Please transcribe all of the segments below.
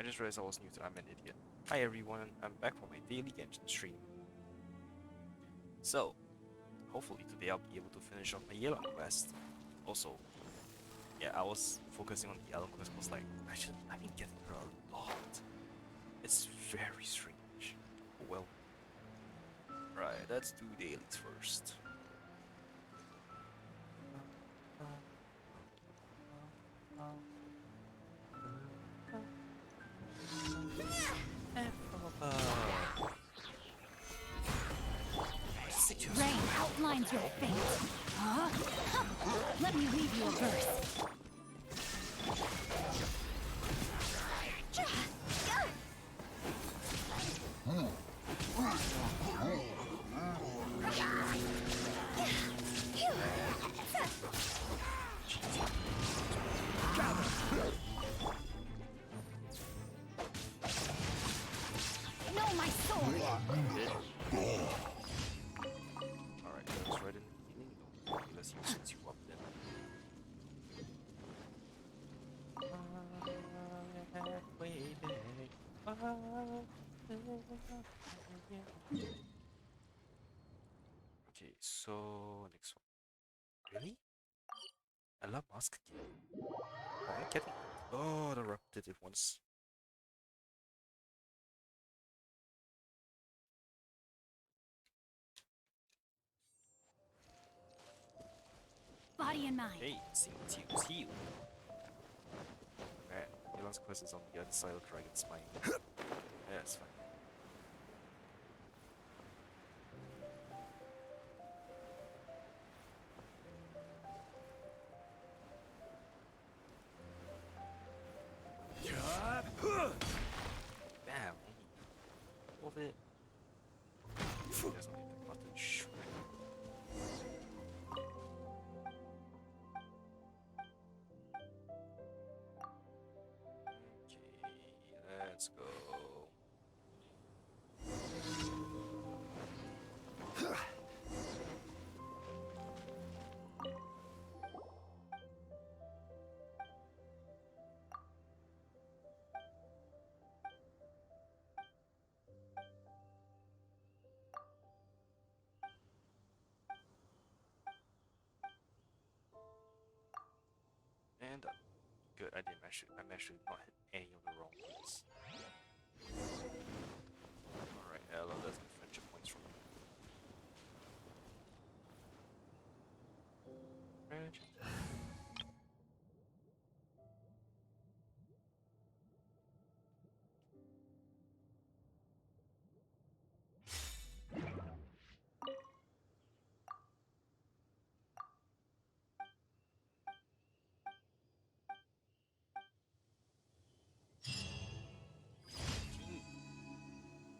I just realized I was muted. I'm an idiot. Hi everyone, I'm back for my daily Genshin stream. So, hopefully today I'll be able to finish off my Yelan quest. Also, yeah, I was focusing on the Yelan quest because I've been getting her a lot. It's very strange. Oh well. Right, let's do dailies first. Rain outlines your fate. Huh? Let me read you a verse. Know my sword. Alright, let's right in the beginning. Okay, let's use you up then. Okay, so next one. Really? I love mask again. Oh, I'm getting. Oh, the repetitive ones. Body and mind. Hey, seems heals heal. Man, Yelan's quest is on the other side of Dragon's Spine. Yeah, it's fine. Bam! Move it. There's only the button. Shh. Okay, let's go. And done. Good, I managed to not hit any of the wrong ones. Alright, Ella, let's get friendship points from you. Friendship.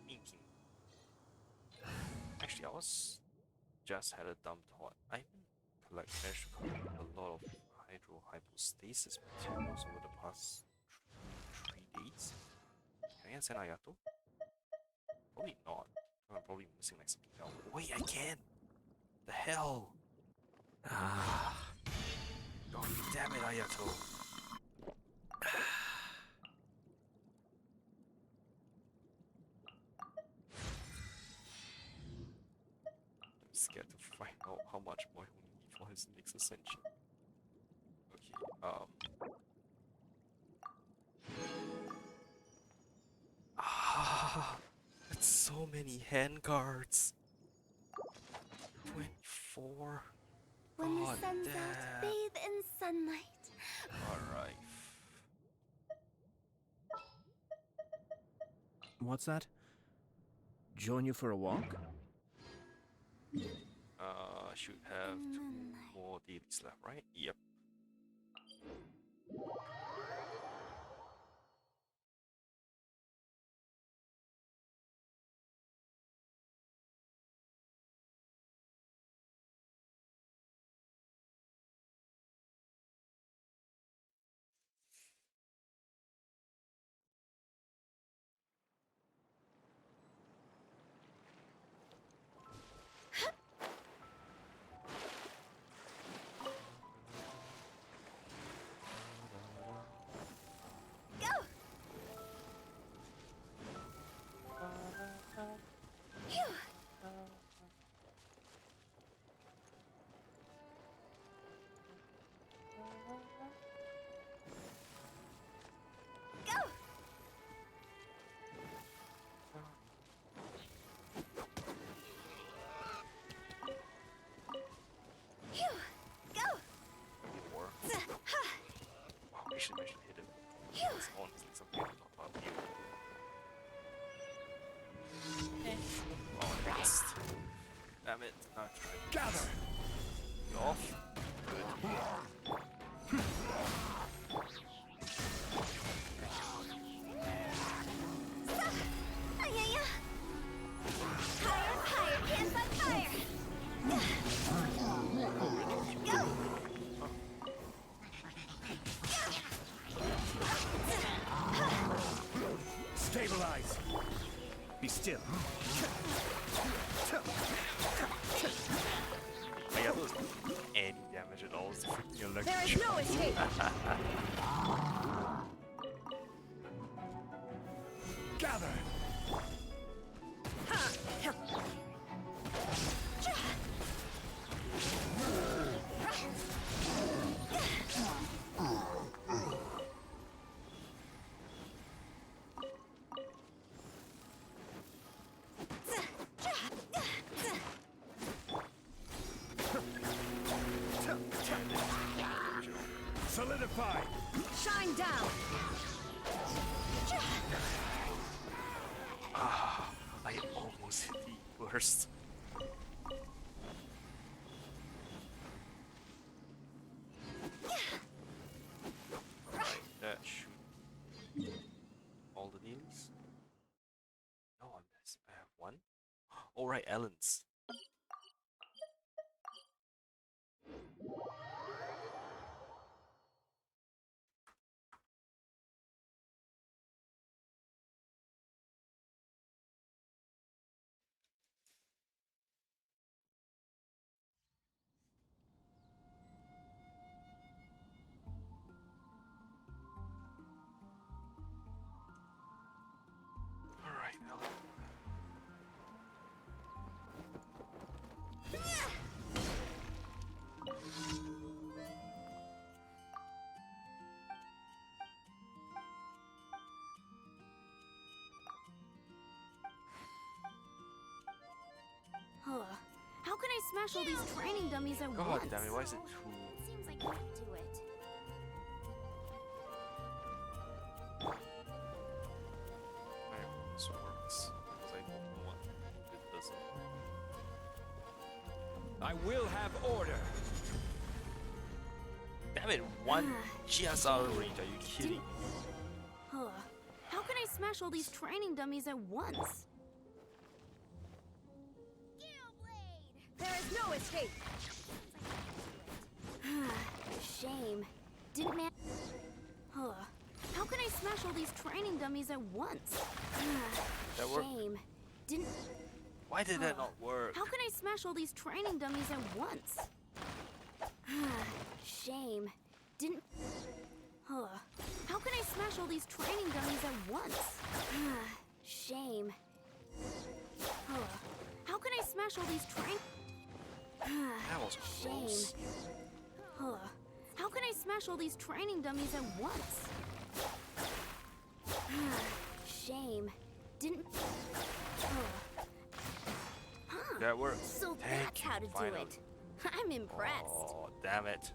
Inking. Actually, I was just had a dumb thought. I managed to collect a lot of hypostasis materials over the past 3 days. Can I send Ayato? Probably not. I'm probably missing like something else. Wait, I can! The hell! Ah. God damn it, Ayato. I'm scared to find out how much more he'll need for his next ascension. Okay, that's so many hand guards. 24. When the God sun's damn. out, bathe in sunlight. Alright. What's that? Join you for a walk? Should have 2 more dailies left, right? Yep. should hit him. It's honestly something I thought about you. Oh, I missed. Damn it. Now I'm trying to gather. You off? Good. Higher, higher, hands on fire! Go! Stabilize. Be still. I got those any damage at all. It's freaking electric. There is no escape! Gather. Solidify. Shine down! I almost hit the worst. Right, that should all the deals. No, I missed. I have one. All right, Ellen's. All right, Ellen. Huh. How can I smash all these training dummies at God once? damn it! Why is it too? It seems like you could do it. I hope this works because I don't want it doesn't. I will have order. Damn it! One just out of range. Are you kidding? Huh. How can I smash all these training dummies at once? There is no escape! Shame. Didn't man. Huh. How can I smash all these training dummies at once? That worked? Shame. Didn't. Why did that not work? How can I smash all these training dummies at once? Shame. Didn't. Huh. How can I smash all these training dummies at once? Shame. Huh. How can I smash all these train? That was close. Shame. Huh. How can I smash all these training dummies at once? Shame. Didn't. That worked. So Thank that's you, how to do finally. it. I'm impressed. Oh, damn it.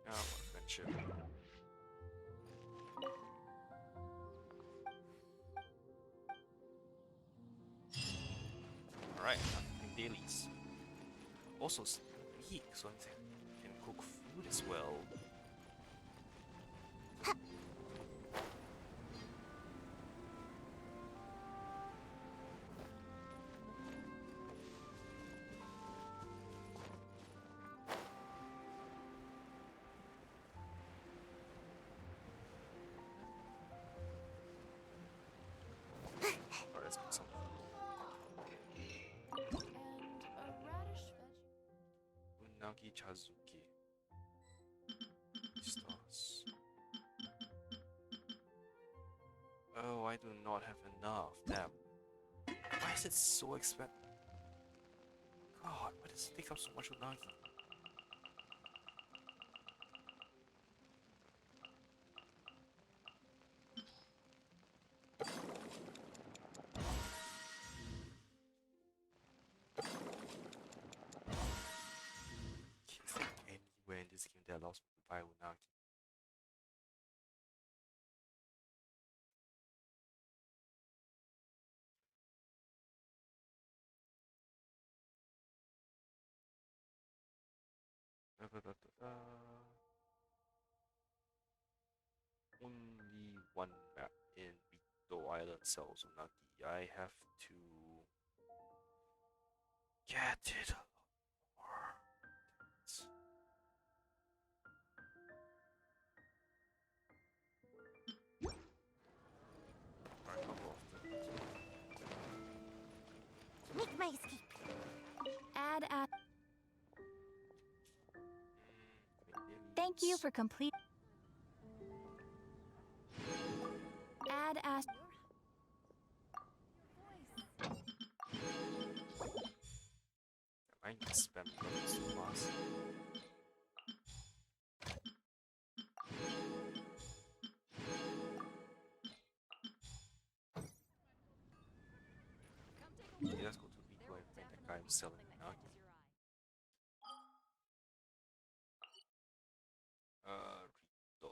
Oh, friendship. Alright, I'm doing dailies. Also, weak, so I can cook food as well. Alright, let's put some Unagi Chazuki. Stars. Oh, I do not have enough. Damn. Why is it so expensive? God, why does it take up so much unagi? allows me to buy Unagi. Only one map in Rito Island sells Unagi. I have to get it a lot more. Or a couple of them. Make my escape. Add at. Thank you for complete. Add as. I need to spam levels too fast. Okay, let's go to Rito and find the guy who's selling Unagi. Rito.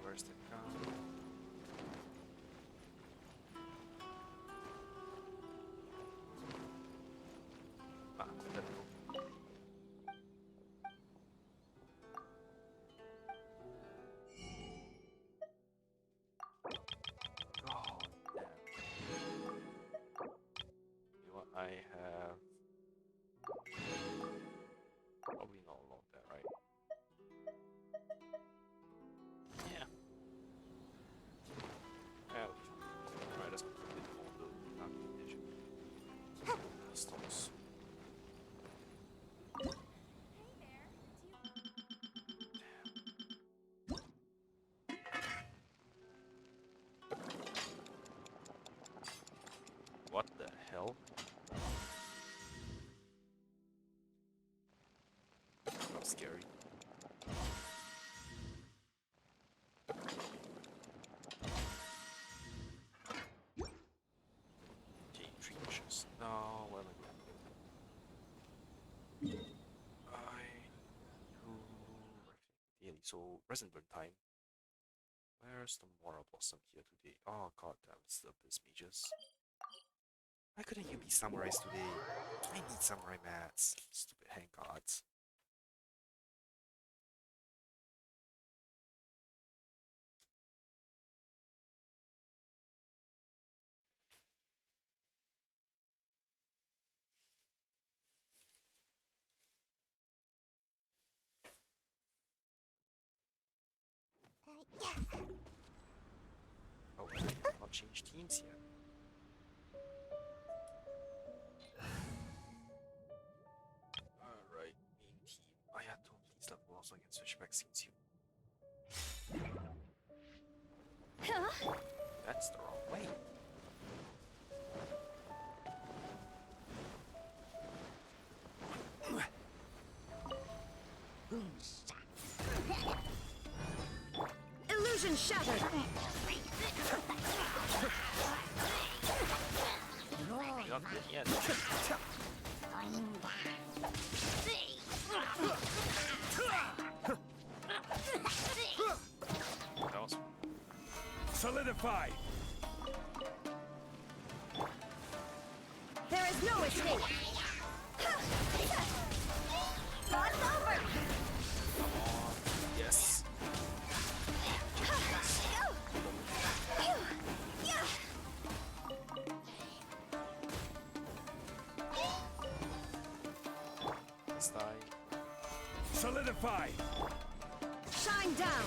Where's the guy? Ah, there we go. Oh, damn. You know what? I have probably not a lot there, right? Yeah. Alright, let's put it on the Unagi edition. Pistols. What the hell? That's scary. Okay, 3 missions. No, where am I going? I do daily. So resin burn time. Where's the Moral Blossom here today? Oh god damn, it's the Abyss Mages. Why couldn't you be samurais today? I need samurai mats. Stupid hand gods. Oh, I have not changed teams yet. Alright, main team. Ayato, please level up so I can switch back since you. That's the wrong way. Illusion shattered. You're not dead yet. That was Solidify! There is no escape. It's over. come on. Yes. This time. Solidify! Shine down.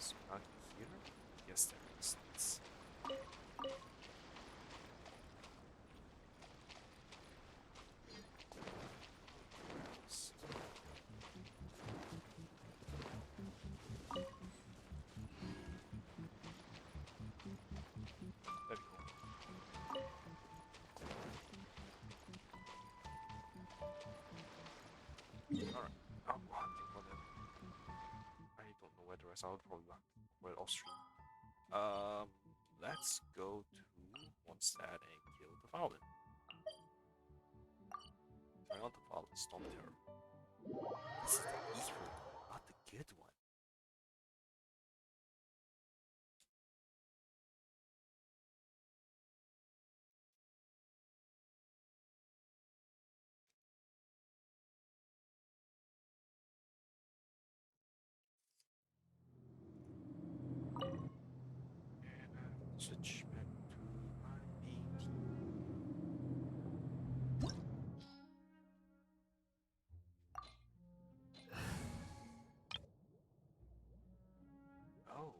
was back here? Yes, there is. Let's see. There we go. Alright, I'll go hunting for them. I don't know where the rest are. I'll probably hunt well off stream. Let's go to Mondstadt and kill the Fowlin. I want the Fowlin Storm Terror. This is the evil one, not the good one. And I switch back to my AT. Oh.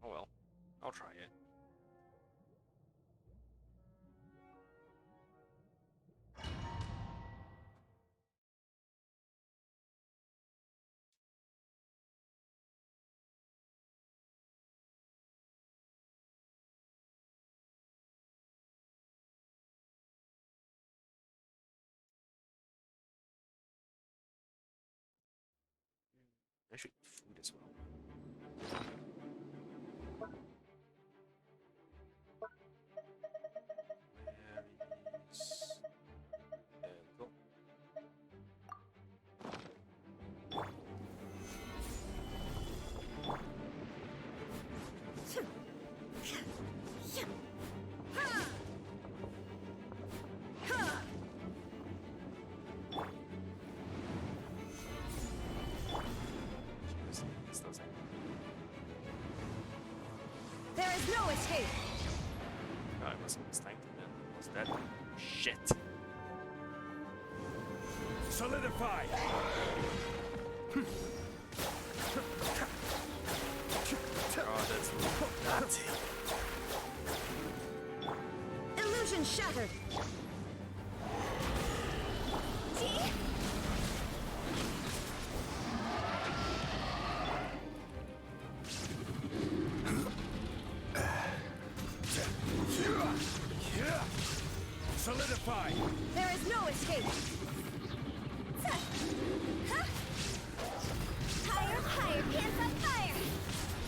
Oh well. I'll try it. I should eat food as well. Where is... There we go. This doesn't... There is no escape. I must have mistaken then. Was that... Shit! Solidify! Oh, that's nothing. Illusion shattered. Solidify! There is no escape. Higher, higher, pants on fire!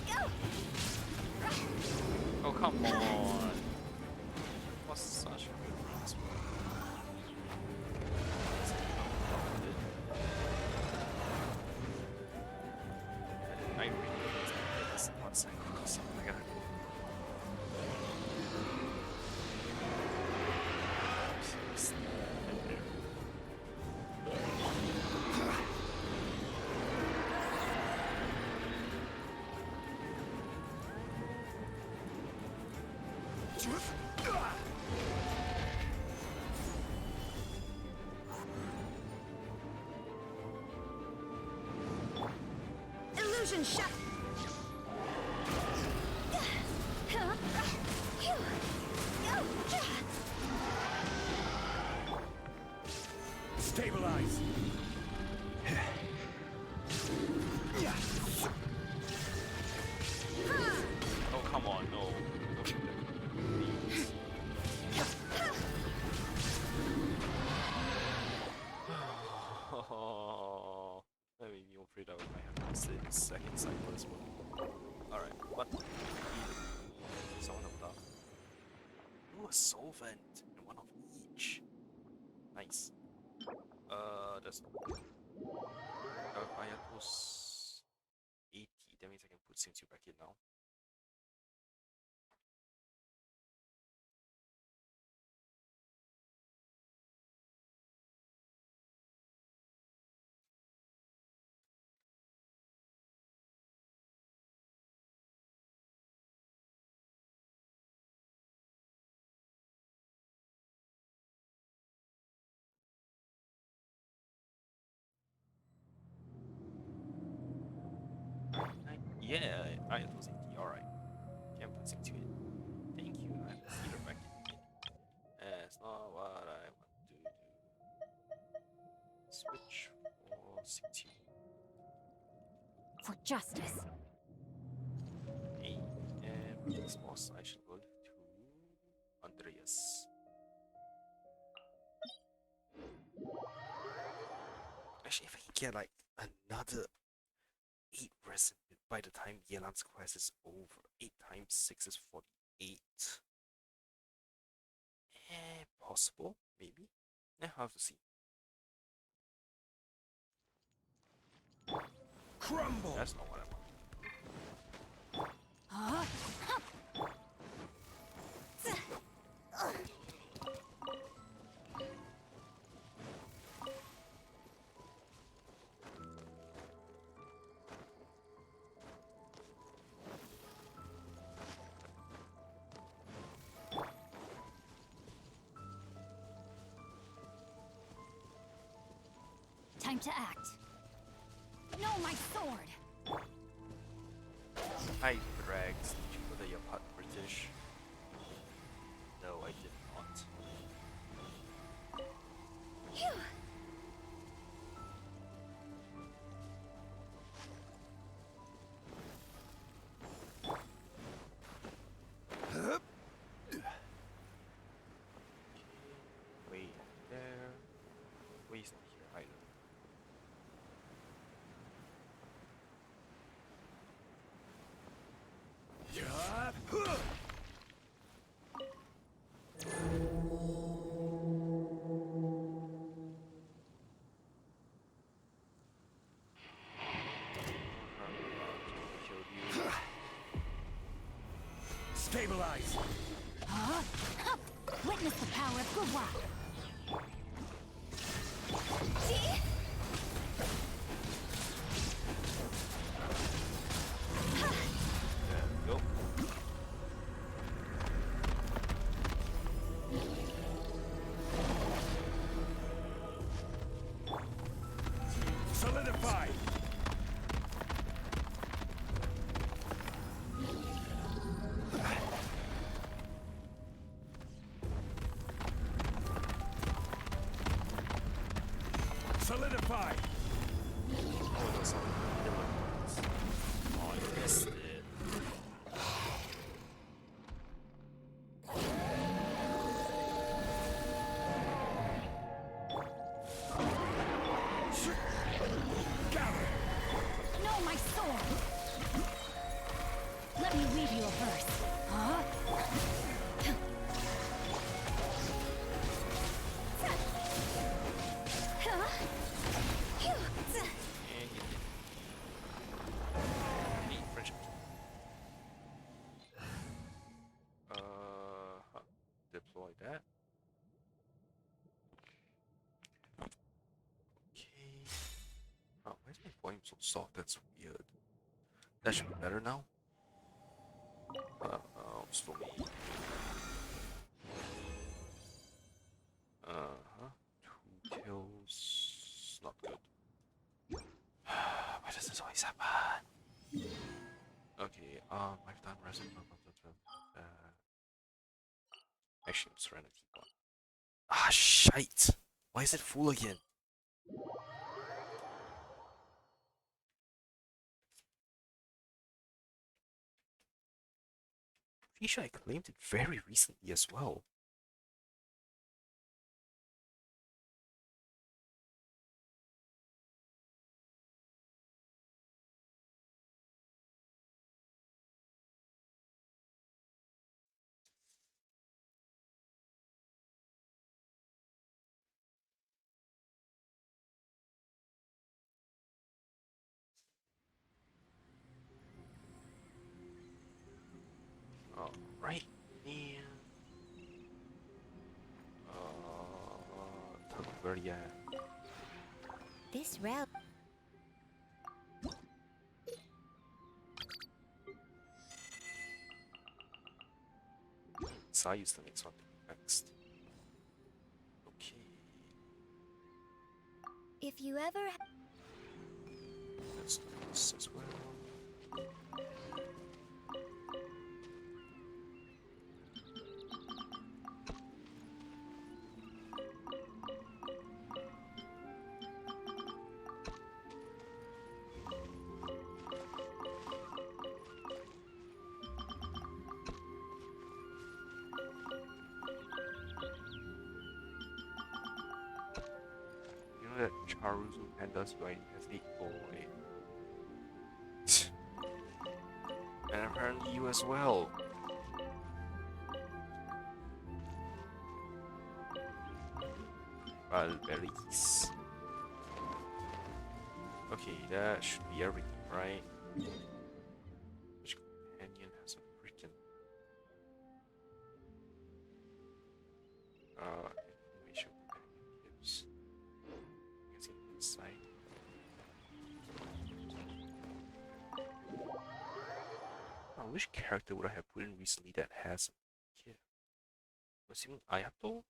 Go! Oh, come on. Was such a good run as well. I really need to get this in 1 second. So I gotta go. Illusion shattered. Stabilize! Oh, come on, no. Don't do that. Please. Oh, that made me afraid I might have to say the second cycle as well. Alright, what? Someone of that. Ooh, a solvent and one of each. Nice. There's Ayato's 80. That means I can put Sinsu back in now. Yeah, it was 80. Alright. Can't put 60 in. Thank you. I haven't seen it back in. That's not what I want to do. Switch for 60. For justice. Hey, and for this boss, I should go to Andreas. Actually, if I can get like another 8 resin by the time Yelan's quest is over, 8 times 6 is 48. Possible, maybe. I'll have to see. Crumble! That's not what I want. Huh? Time to act. No, my sword! Hi, Drags. Did you know that you're part British? No, I did not. Phew. Wait there. Wait not here either. Killed you. Stabilize! Huh? Huh. Witness the power of Gurwa. There we go. Solidify! Solidify! Oh, it was on Yelan. Oh, I missed it. Gather! No, my sword! Let me read you a verse. Huh? Huh? Phew. And you did. Hey, friendship. Deploy that. Okay. Oh, why is my volume so soft? That's weird. That should be better now. Slowly. Two kills. Not good. Why does this always happen? Okay, I've done resin. Actually, Serenity one. Ah, shite! Why is it full again? Pretty sure I claimed it very recently as well. Alright, and where you at? This route. So I used to make something next. Okay, If you ever. let's do this as well. You know that Charuzu Panda's right has 8 and apparently you as well. Umbrabilis. Okay, that should be everything, right? Which companion has a freaking information companion gives? Is it inside? Oh, which character would I have put in recently that has a kid? I'm assuming Ayato?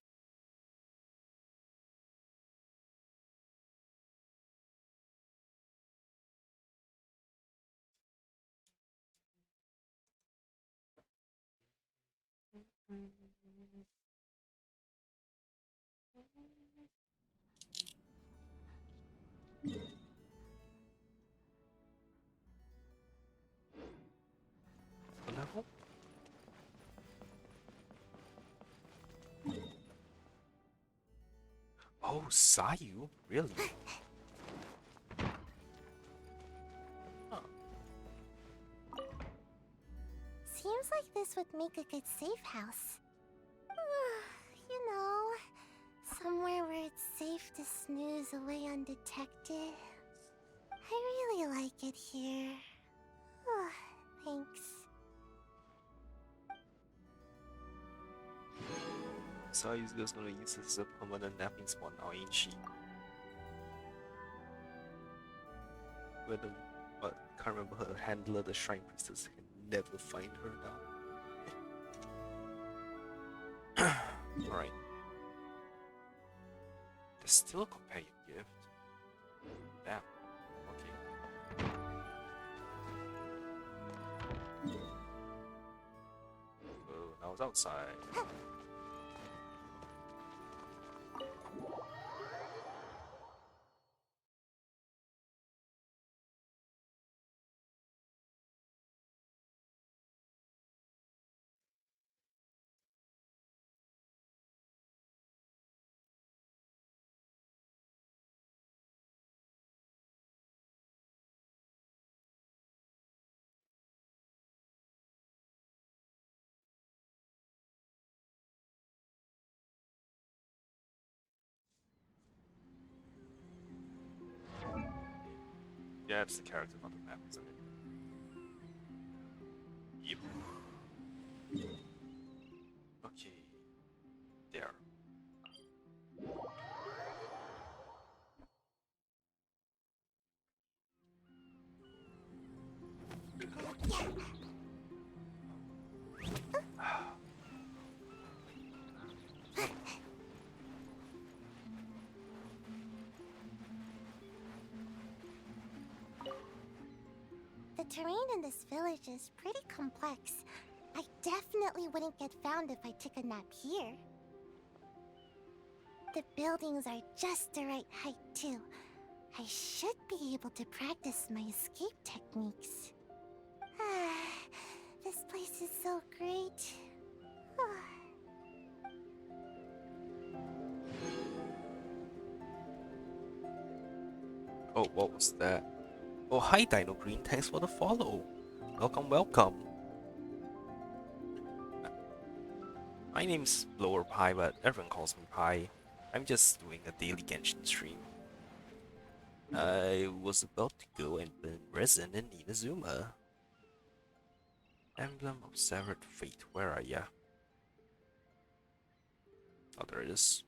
What level? Oh, Sayu? Really? Huh. Seems like this would make a good safe house. You know, somewhere where it's safe to snooze away undetected. I really like it here. Thanks. Sayu's just gonna use this as a permanent napping spot now, ain't she? Whether, but can't remember her handler, the Shrine Priestess, can never find her now. Alright. There's still a companion gift. Damn. Okay. So now it's outside. Yeah, it's the character, not the map, isn't it? Yep. Okay. There. The terrain in this village is pretty complex. I definitely wouldn't get found if I took a nap here. The buildings are just the right height, too. I should be able to practice my escape techniques. This place is so great. Oh, what was that? Oh, hi Dino Green, thanks for the follow. Welcome, welcome. My name's Blower Pie, but everyone calls me Pie. I'm just doing a daily Genshin stream. I was about to go and burn resin in Inazuma. Emblem of Severed Fate, where are ya? Oh, there it is.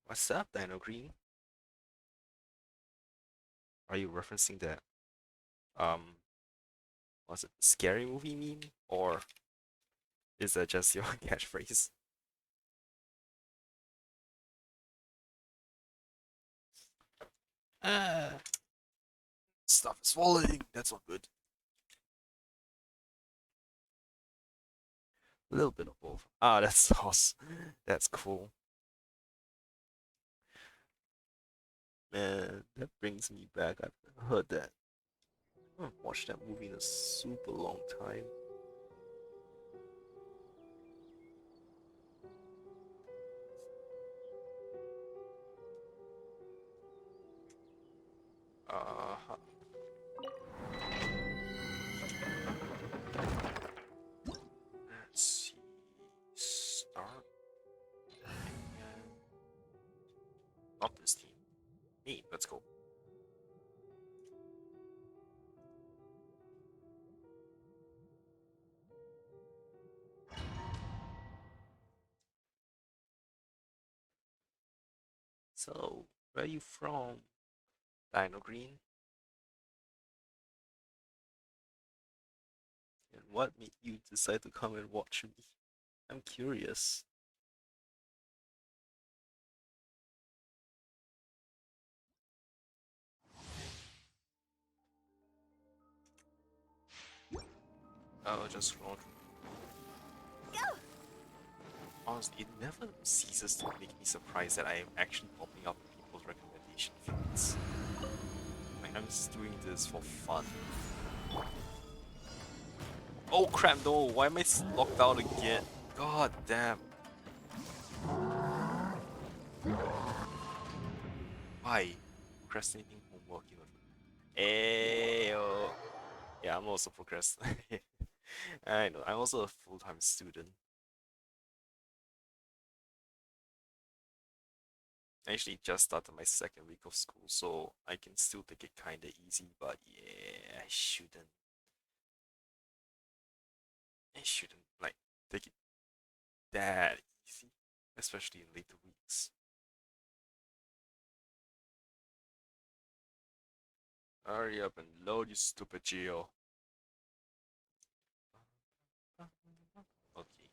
What's up, Dino Green? Are you referencing that, was it scary movie meme? Or is that just your catchphrase? Ah, stuff is falling. That's not good. A little bit of both. Ah, that's awesome. That's cool. Man, that brings me back. I've heard that. I haven't watched that movie in a super long time. Uh-huh. Let's see. Start. And not this team. Me. Let's go. So, where are you from? Dino Green? And what made you decide to come and watch me? I'm curious. I'll just scroll through. Honestly, it never ceases to make me surprised that I am actually popping up in people's recommendation feeds. Like, I'm just doing this for fun. Oh crap, no! Why am I locked out again? God damn. Why? Procrastinating homework, you know. Ayo. Yeah, I'm also procrastinating. I know, I'm also a full-time student. I actually just started my second week of school, so I can still take it kinda easy, but yeah, I shouldn't. I shouldn't, like, take it that easy, especially in later weeks. Hurry up and load, you stupid Geo. Okay,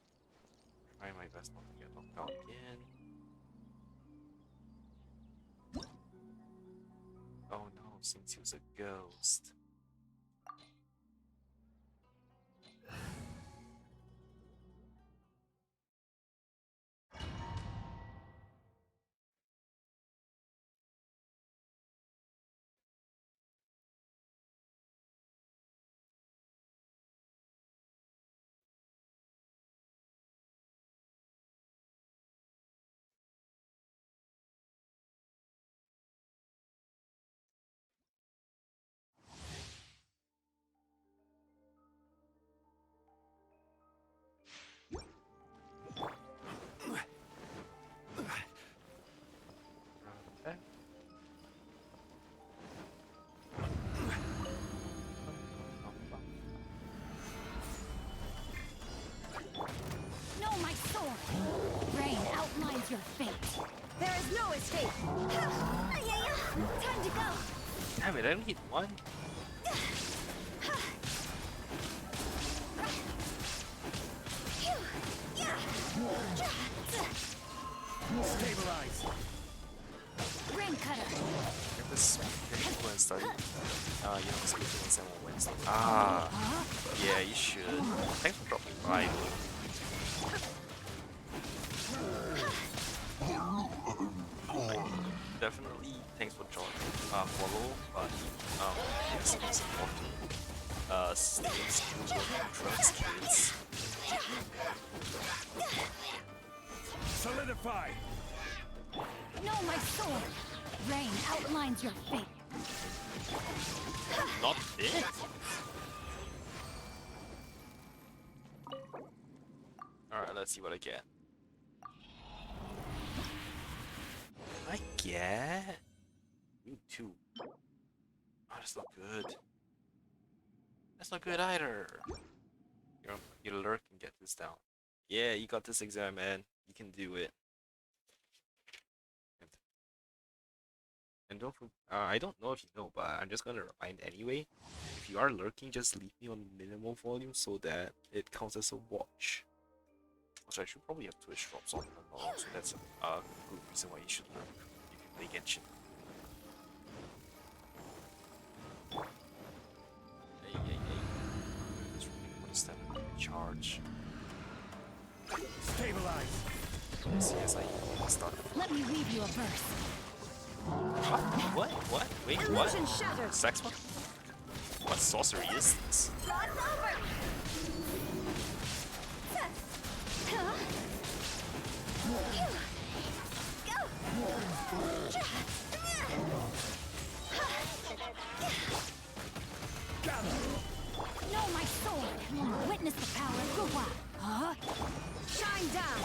try my best not to get knocked out again. Oh no, since he was a ghost. Okay. No, my sword! Rain outlines your fate. There is no escape. Time to go! Damn it, I only hit one. Stabilize. Rain cutter! Get this go and study. You know, speaking exam on Wednesday. Ah, yeah, you should. Thanks for dropping by. Definitely, thanks for joining. Follow, but yes, it's important. Staying skills with drugs, kids. Solidify. No, my sword! Rain outlines your fate. Not it. Alright, let's see what I get. I get you too. Oh, that's not good. That's not good either. Your lurk can get this down. Yeah, you got this exam, man. You can do it. And don't I don't know if you know, but I'm just gonna remind anyway. If you are lurking, just leave me on minimal volume so that it counts as a watch. Also, I should probably have Twitch drops on now, so that's a good reason why you should lurk if you play Genshin. damage. Stabilize. CSI stun. Let me read you a verse. What? What? Wait, what? Illusion shattered. Sex one? What sorcery is this? Rod's over! Know my sword. Witness the power of Guwa. Huh? Shine down.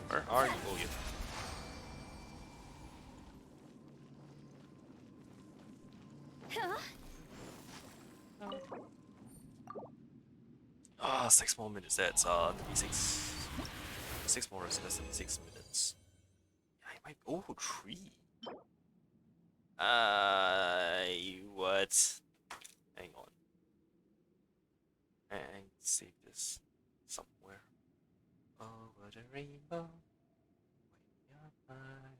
Where are you? Oh, yeah. Ah, 6 more minutes. That's 36. 6 more is less than 6 minutes. I might. Oh, 3. What? Hang on. And save this somewhere. Over the rainbow. Way up high.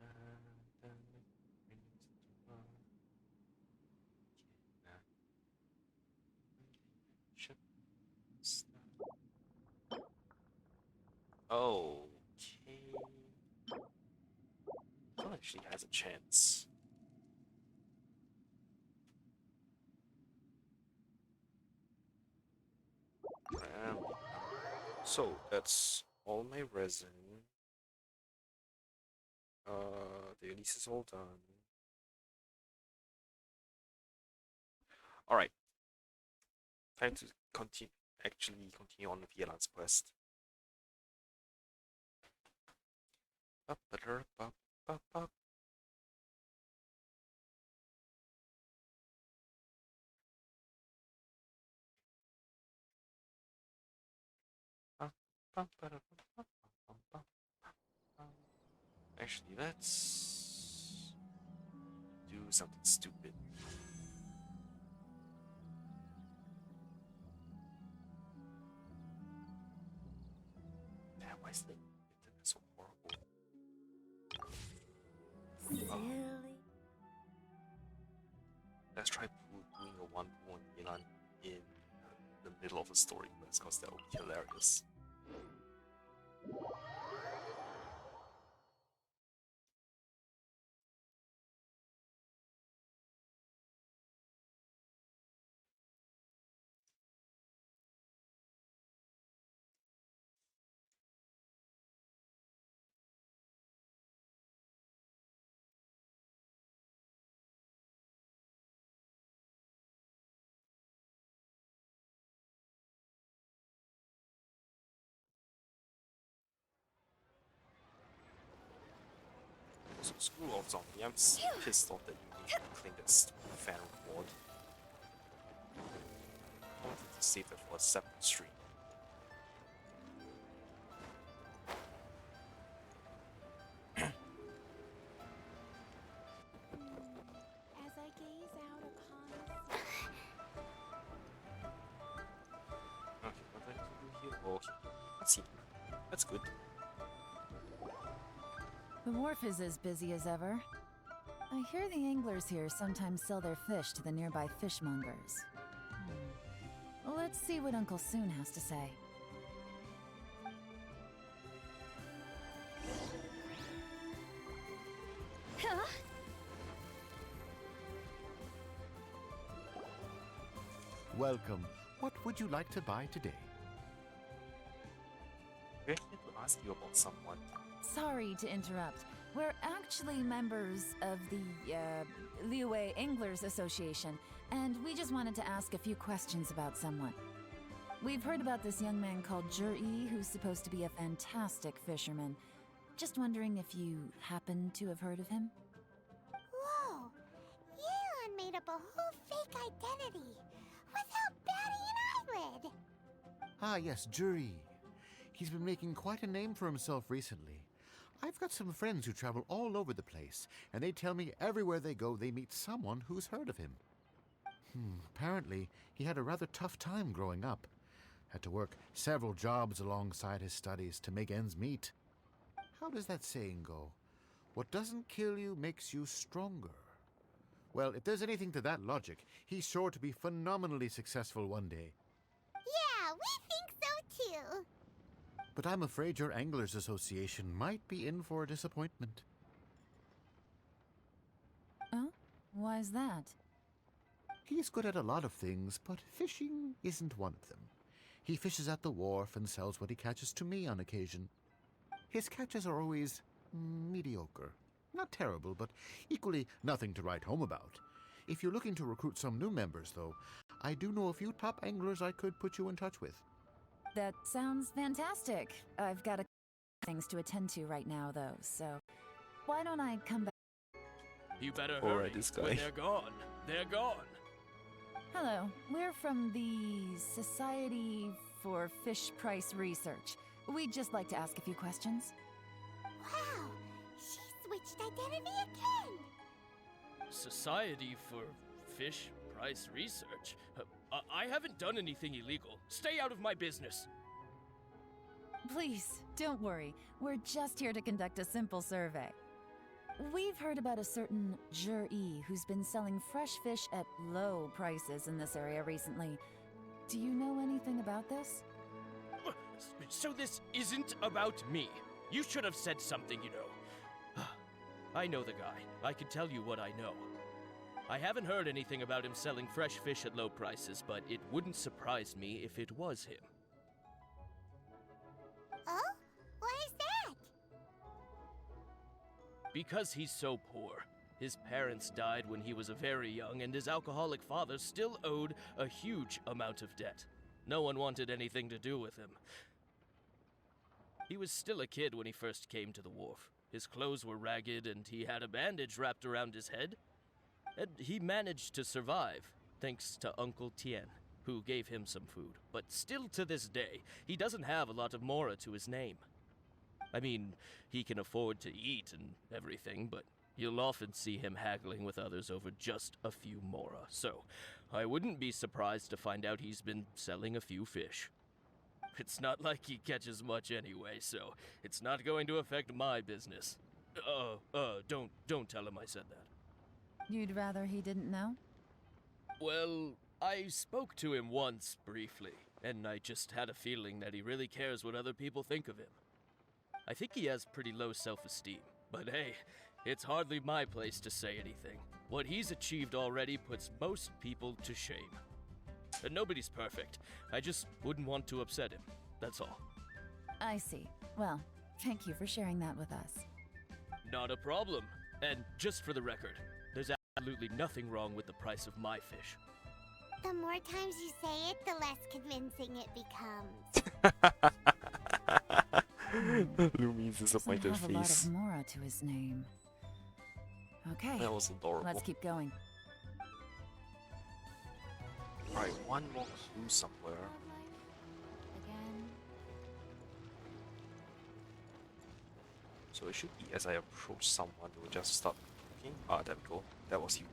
Okay. One actually has a chance. So that's all my resin. The release is all done. Alright. Time to continue on with Yelan's quest. Actually, let's do something stupid. Damn, why is the internet so horrible? Let's try doing a one on Yelan in the middle of a story quest, because that would be hilarious. So screw off zombie, I'm pissed off that you need to claim that stupid fan reward. I wanted to save that for a separate stream. As I gaze out upon Okay, what do I have to do here? Oh, okay. Let's see. That's good. The wharf is as busy as ever. I hear the anglers here sometimes sell their fish to the nearby fishmongers. Well, let's see what Uncle Soon has to say. Welcome. What would you like to buy today? We're here to ask you about someone. Sorry to interrupt. We're actually members of the, Liyue Anglers Association, and we just wanted to ask a few questions about someone. We've heard about this young man called Zhi, who's supposed to be a fantastic fisherman. Just wondering if you happen to have heard of him? Whoa! Yelan made up a whole fake identity without batting an eyelid! Ah, yes, Jury. He's been making quite a name for himself recently. I've got some friends who travel all over the place, and they tell me everywhere they go they meet someone who's heard of him. Apparently, he had a rather tough time growing up. Had to work several jobs alongside his studies to make ends meet. How does that saying go? What doesn't kill you makes you stronger. Well, if there's anything to that logic, he's sure to be phenomenally successful one day. Yeah, we think so too. But I'm afraid your Anglers Association might be in for a disappointment. Oh? Why's that? He's good at a lot of things, but fishing isn't one of them. He fishes at the wharf and sells what he catches to me on occasion. His catches are always mediocre. Not terrible, but equally nothing to write home about. If you're looking to recruit some new members, though, I do know a few top anglers I could put you in touch with. That sounds fantastic. I've got a things to attend to right now, though, so why don't I come back? You better Alright, hurry. this guy. When they're gone. They're gone. Hello, we're from the Society for Fish Price Research. We'd just like to ask a few questions. Wow, she switched identity again. Society for Fish Price Research? I haven't done anything illegal. Stay out of my business. Please, don't worry. We're just here to conduct a simple survey. We've heard about a certain Jur-E who's been selling fresh fish at low prices in this area recently. Do you know anything about this? So this isn't about me. You should have said something, you know. I know the guy. I can tell you what I know. I haven't heard anything about him selling fresh fish at low prices, but it wouldn't surprise me if it was him. Oh? Why is that? Because he's so poor. His parents died when he was very young, and his alcoholic father still owed a huge amount of debt. No one wanted anything to do with him. He was still a kid when he first came to the wharf. His clothes were ragged, and he had a bandage wrapped around his head. And he managed to survive, thanks to Uncle Tien, who gave him some food. But still to this day, he doesn't have a lot of mora to his name. I mean, he can afford to eat and everything, but you'll often see him haggling with others over just a few mora. So, I wouldn't be surprised to find out he's been selling a few fish. It's not like he catches much anyway, so it's not going to affect my business. Don't tell him I said that. You'd rather he didn't know? Well, I spoke to him once, briefly, and I just had a feeling that he really cares what other people think of him. I think he has pretty low self-esteem, but hey, it's hardly my place to say anything. What he's achieved already puts most people to shame. And nobody's perfect. I just wouldn't want to upset him, that's all. I see. Well, thank you for sharing that with us. Not a problem. And just for the record, there's absolutely nothing wrong with the price of my fish. The more times you say it, the less convincing it becomes. Lumi's Doesn't disappointed have a lot face. of mora to his name. Okay, That was adorable. let's keep going. Right, one more clue somewhere. Again. So it should be as I approach someone, it will just start talking. Ah, there we go. That was unique.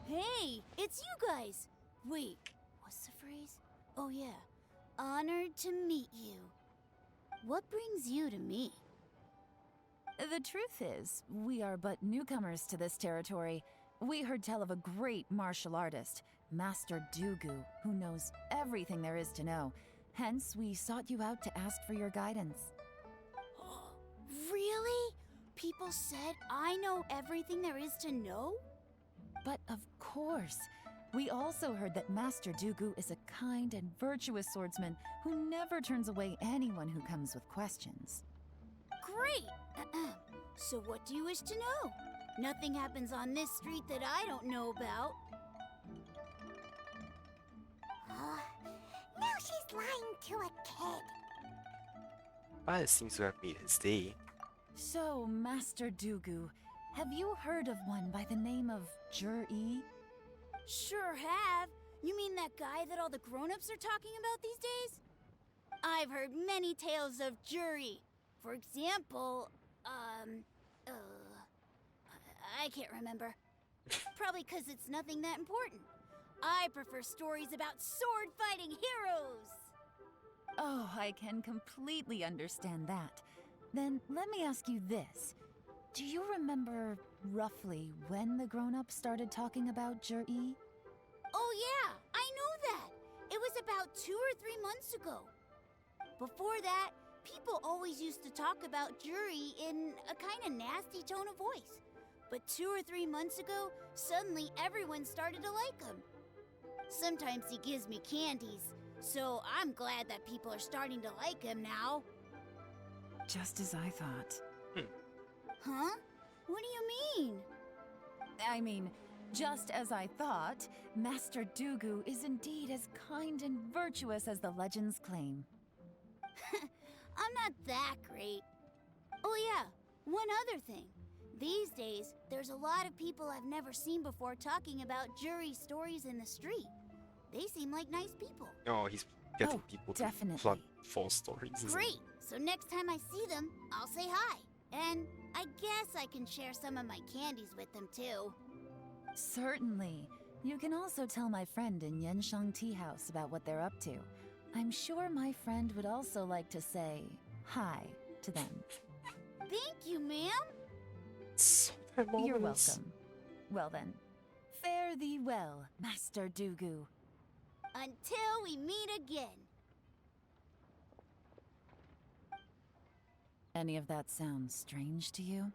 Hey, it's you guys! Wait, what's the phrase? Oh yeah, honored to meet you. What brings you to me? The truth is, we are but newcomers to this territory. We heard tell of a great martial artist, Master Dugu, who knows everything there is to know. Hence, we sought you out to ask for your guidance. Really? People said I know everything there is to know? But of course, we also heard that Master Dugu is a kind and virtuous swordsman who never turns away anyone who comes with questions. Great! So what do you wish to know? Nothing happens on this street that I don't know about. Now she's lying to a kid. But it seems to have made his day. So, Master Dugu, have you heard of one by the name of Jur-E? Sure have. You mean that guy that all the grown-ups are talking about these days? I've heard many tales of jury. For example, I can't remember. Probably 'cause it's nothing that important. I prefer stories about sword-fighting heroes. Oh, I can completely understand that. Then let me ask you this. Do you remember roughly when the grown-ups started talking about Jur-E? Oh yeah, I know that. It was about 2 or 3 months ago. Before that, people always used to talk about Jury in a kind of nasty tone of voice. But 2 or 3 months ago, suddenly everyone started to like him. Sometimes he gives me candies, so I'm glad that people are starting to like him now. Just as I thought. Huh? What do you mean? I mean, just as I thought, Master Dugu is indeed as kind and virtuous as the legends claim. I'm not that great. Oh yeah, one other thing. These days, there's a lot of people I've never seen before talking about Jury stories in the street. They seem like nice people. Oh, he's getting Oh, people to definitely. plot false stories. isn't he? Great! So next time I see them, I'll say hi. And I guess I can share some of my candies with them too. Certainly. You can also tell my friend in Yenshang Tea House about what they're up to. I'm sure my friend would also like to say hi to them. Thank you, ma'am. So You're marvelous. welcome. Well then, fare thee well, Master Dugu. Until we meet again. Any of that sound strange to you?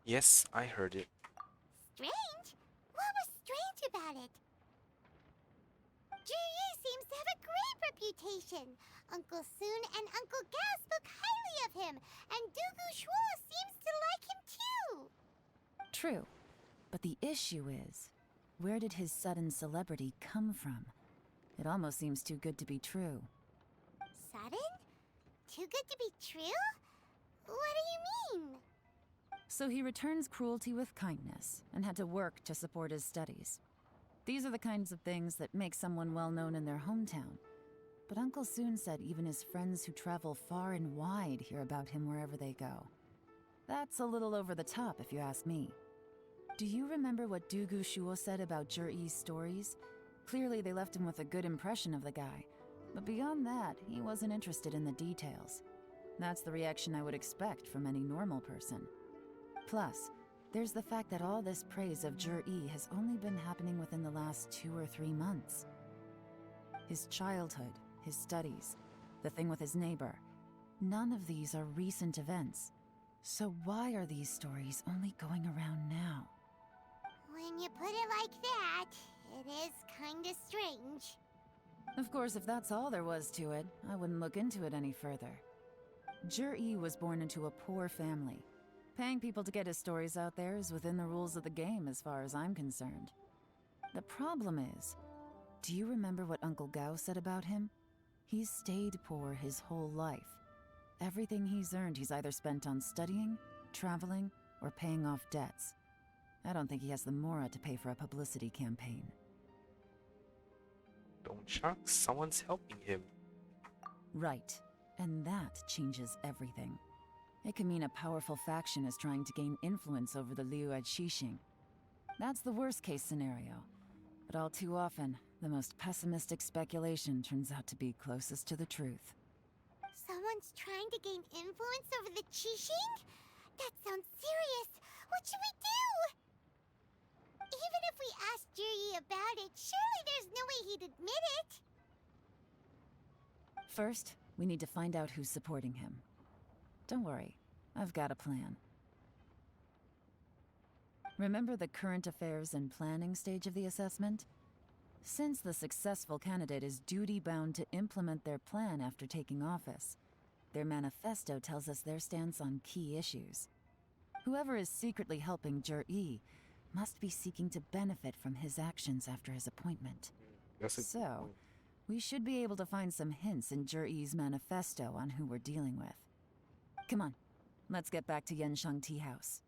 Yes, I heard it. Strange? What was strange about it? Juyi seems to have a great reputation. Uncle Soon and Uncle Gao spoke highly of him, and Dugu Shuo seems to like him too. True. But the issue is, where did his sudden celebrity come from? It almost seems too good to be true. Sudden? Too good to be true? What do you mean? So he returns cruelty with kindness, and had to work to support his studies. These are the kinds of things that make someone well known in their hometown. But Uncle Soon said even his friends who travel far and wide hear about him wherever they go. That's a little over the top, if you ask me. Do you remember what Dugu Shuo said about Jur-E's stories? Clearly they left him with a good impression of the guy. But beyond that, he wasn't interested in the details. That's the reaction I would expect from any normal person. Plus, there's the fact that all this praise of Jur-E has only been happening within the last 2 or 3 months. His childhood, his studies, the thing with his neighbor, none of these are recent events. So why are these stories only going around now? When you put it like that, it is kinda strange. Of course, if that's all there was to it, I wouldn't look into it any further. Jur-E was born into a poor family. Paying people to get his stories out there is within the rules of the game as far as I'm concerned. The problem is, do you remember what Uncle Gao said about him? He's stayed poor his whole life. Everything he's earned he's either spent on studying, traveling, or paying off debts. I don't think he has the mora to pay for a publicity campaign. Don't shock, someone's helping him. Right, and that changes everything. It can mean a powerful faction is trying to gain influence over the Liu at Xixing. That's the worst case scenario. But all too often, the most pessimistic speculation turns out to be closest to the truth. Someone's trying to gain influence over the Qixing? That sounds serious. What should we do? Even if we asked Juyi about it, surely there's no way he'd admit it. First, we need to find out who's supporting him. Don't worry, I've got a plan. Remember the current affairs and planning stage of the assessment? Since the successful candidate is duty-bound to implement their plan after taking office, their manifesto tells us their stance on key issues. Whoever is secretly helping Jur-E must be seeking to benefit from his actions after his appointment. That's a good So, point. we should be able to find some hints in Jur-E's manifesto on who we're dealing with. Come on, let's get back to Yenshang Tea House.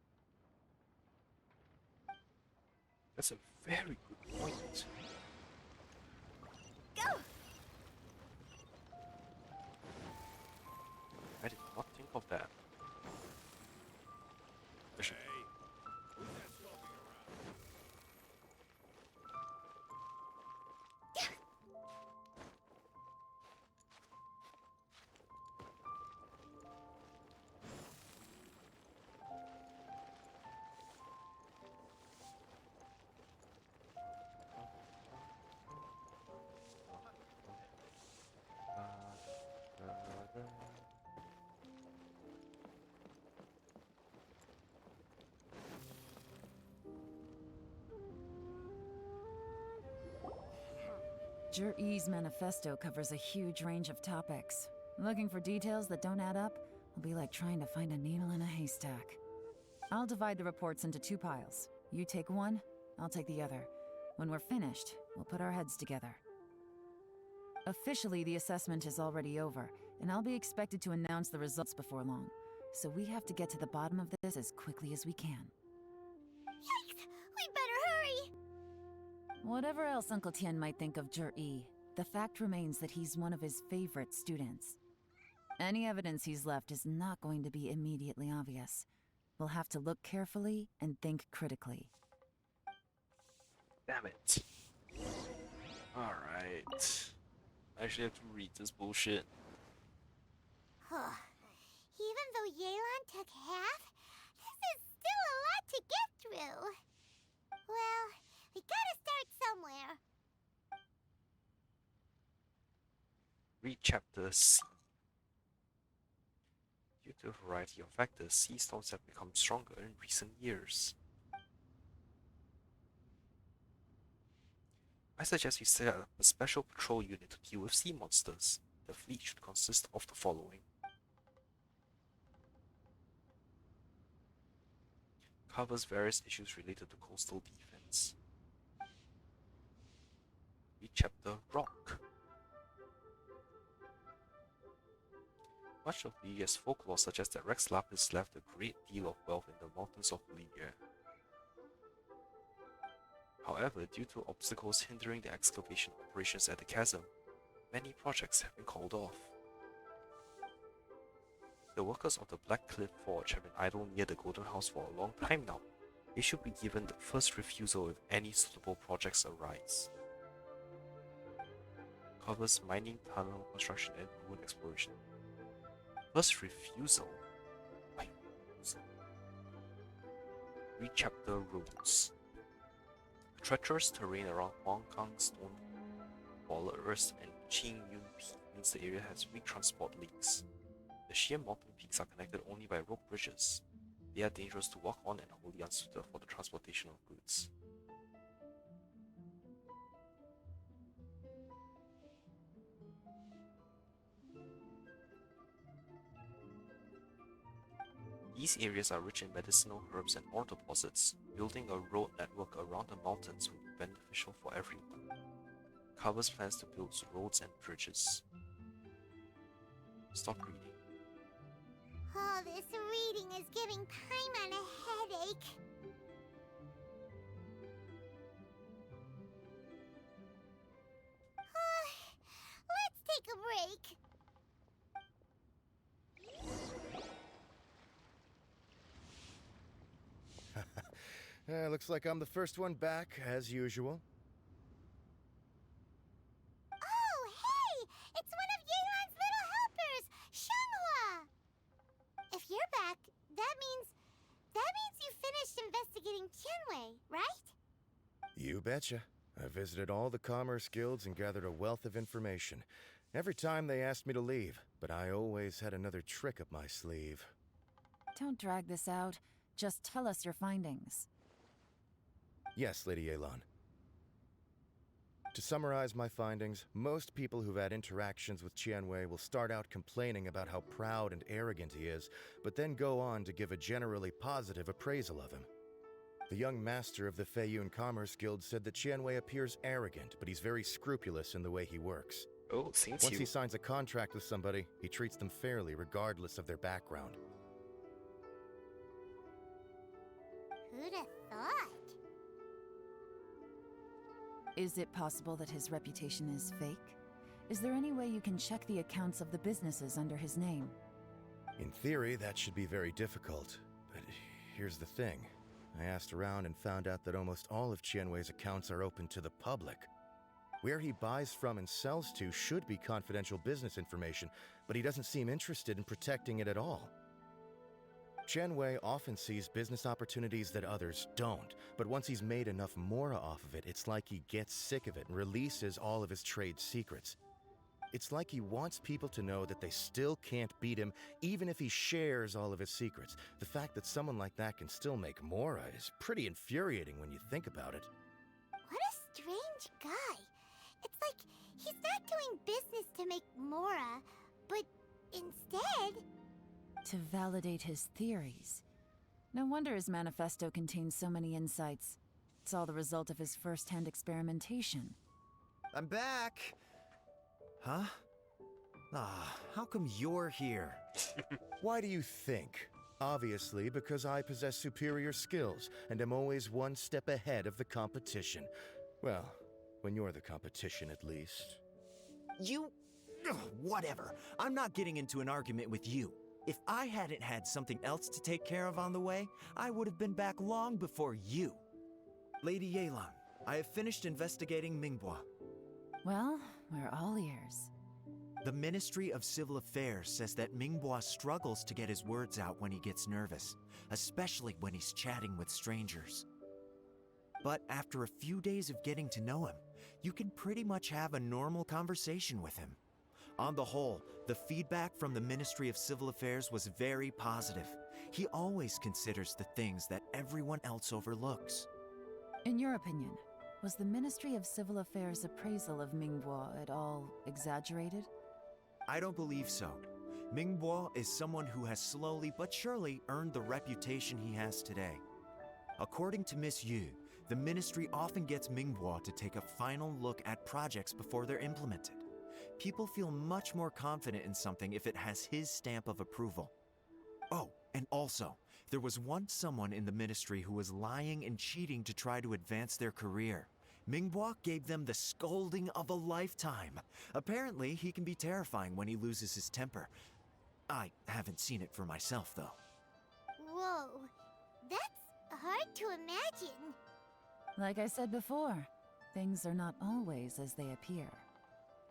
That's a very good point. Go! I did not think of that. I should- Jur-E's manifesto covers a huge range of topics. Looking for details that don't add up will be like trying to find a needle in a haystack. I'll divide the reports into 2 piles. You take one, I'll take the other. When we're finished, we'll put our heads together. Officially, the assessment is already over, and I'll be expected to announce the results before long. So we have to get to the bottom of this as quickly as we can. Yikes! We better hurry! Whatever else Uncle Tien might think of Jur-E, the fact remains that he's one of his favorite students. Any evidence he's left is not going to be immediately obvious. We'll have to look carefully and think critically. Damn it. Alright. I actually have to read this bullshit. Even though Yelan took half, this is still a lot to get through. Well, we gotta start somewhere. Read Chapter C. Due to a variety of factors, sea storms have become stronger in recent years. I suggest we set up a special patrol unit to deal with sea monsters. The fleet should consist of the following. Covers various issues related to coastal defense. Read Chapter Rock. Much of Lydia's folklore suggests that Rex Lapis left a great deal of wealth in the mountains of Lydia. However, due to obstacles hindering the excavation operations at the chasm, many projects have been called off. The workers of the Black Cliff Forge have been idle near the Golden House for a long time now. They should be given the first refusal if any suitable projects arise. Covers mining, tunnel construction, and ruin exploration. First refusal? Why refusal? Read Chapter Rules. The treacherous terrain around Huang Kang Stone, Walrus, and Qing Yun Peak means the area has weak transport links. The sheer mountain peaks are connected only by rope bridges. They are dangerous to walk on and wholly unsuited for the transportation of goods. These areas are rich in medicinal herbs and ore deposits. Building a road network around the mountains would be beneficial for everyone. Covers plans to build roads and bridges. Stop reading. Oh, this reading is giving Paimon a headache. Let's take a break. Looks like I'm the first one back, as usual. Oh, hey! It's one of Yelan's little helpers, Shenhua! If you're back, that means you finished investigating Tianwei, right? You betcha. I visited all the commerce guilds and gathered a wealth of information. Every time they asked me to leave, but I always had another trick up my sleeve. Don't drag this out. Just tell us your findings. Yes, Lady Yelan. To summarize my findings, most people who've had interactions with Tianwei will start out complaining about how proud and arrogant he is, but then go on to give a generally positive appraisal of him. The young master of the Feiyun Commerce Guild said that Tianwei appears arrogant, but he's very scrupulous in the way he works. Oh, since Once he signs a contract with somebody, he treats them fairly regardless of their background. Who'd have thought? Is it possible that his reputation is fake? Is there any way you can check the accounts of the businesses under his name? In theory, that should be very difficult, but here's the thing. I asked around and found out that almost all of Tianwei's accounts are open to the public. Where he buys from and sells to should be confidential business information, but he doesn't seem interested in protecting it at all. Tianwei often sees business opportunities that others don't, but once he's made enough mora off of it, it's like he gets sick of it and releases all of his trade secrets. It's like he wants people to know that they still can't beat him, even if he shares all of his secrets. The fact that someone like that can still make mora is pretty infuriating when you think about it. What a strange guy. It's like He's not doing business to make Mora, but instead... To validate his theories. No wonder his manifesto contains so many insights. It's all the result of his first-hand experimentation. I'm back! Huh? Ah, how come you're here? Why do you think? Obviously, because I possess superior skills and am always one step ahead of the competition. Well, when you're the competition, at least. You... Ugh, whatever. I'm not getting into an argument with you. If I hadn't had something else to take care of on the way, I would have been back long before you. Lady Yelan, I have finished investigating Mingbois. Well, we're all ears. The Ministry of Civil Affairs says that Mingbois struggles to get his words out when he gets nervous, especially when he's chatting with strangers. But after a few days of getting to know him, you can pretty much have a normal conversation with him. On the whole, the feedback from the Ministry of Civil Affairs was very positive. He always considers the things that everyone else overlooks. In your opinion, was the Ministry of Civil Affairs' appraisal of Mingbois at all exaggerated? I don't believe so. Mingbois is someone who has slowly but surely earned the reputation he has today. According to Miss Yu, the Ministry often gets Mingbois to take a final look at projects before they're implemented. People feel much more confident in something if it has his stamp of approval. Oh, and also, there was once someone in the Ministry who was lying and cheating to try to advance their career. Mingbois gave them the scolding of a lifetime. Apparently, he can be terrifying when he loses his temper. I haven't seen it for myself, though. Whoa, that's hard to imagine. Like I said before, things are not always as they appear.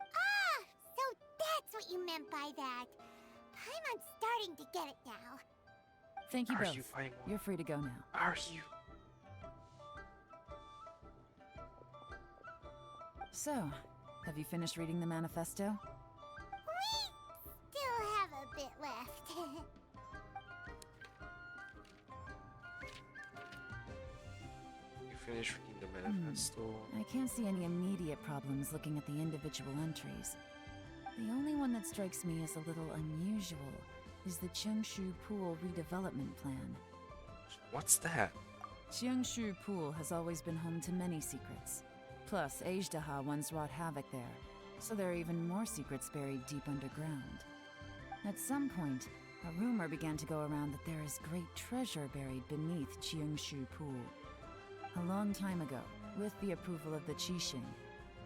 Ah, so that's what you meant by that. Paimon's starting to get it now. Thank you Are both. you fighting one? You're free to go now. Are you? So, have you finished reading the manifesto? We still have a bit left. You finished reading the manifesto? I can't see any immediate problems looking at the individual entries. The only one that strikes me as a little unusual is the Cheongshu Pool redevelopment plan. What's that? Cheongshu Pool has always been home to many secrets. Plus, Ajdaha once wrought havoc there, so there are even more secrets buried deep underground. At some point, a rumor began to go around that there is great treasure buried beneath Cheongshu Pool. A long time ago, with the approval of the Qixing,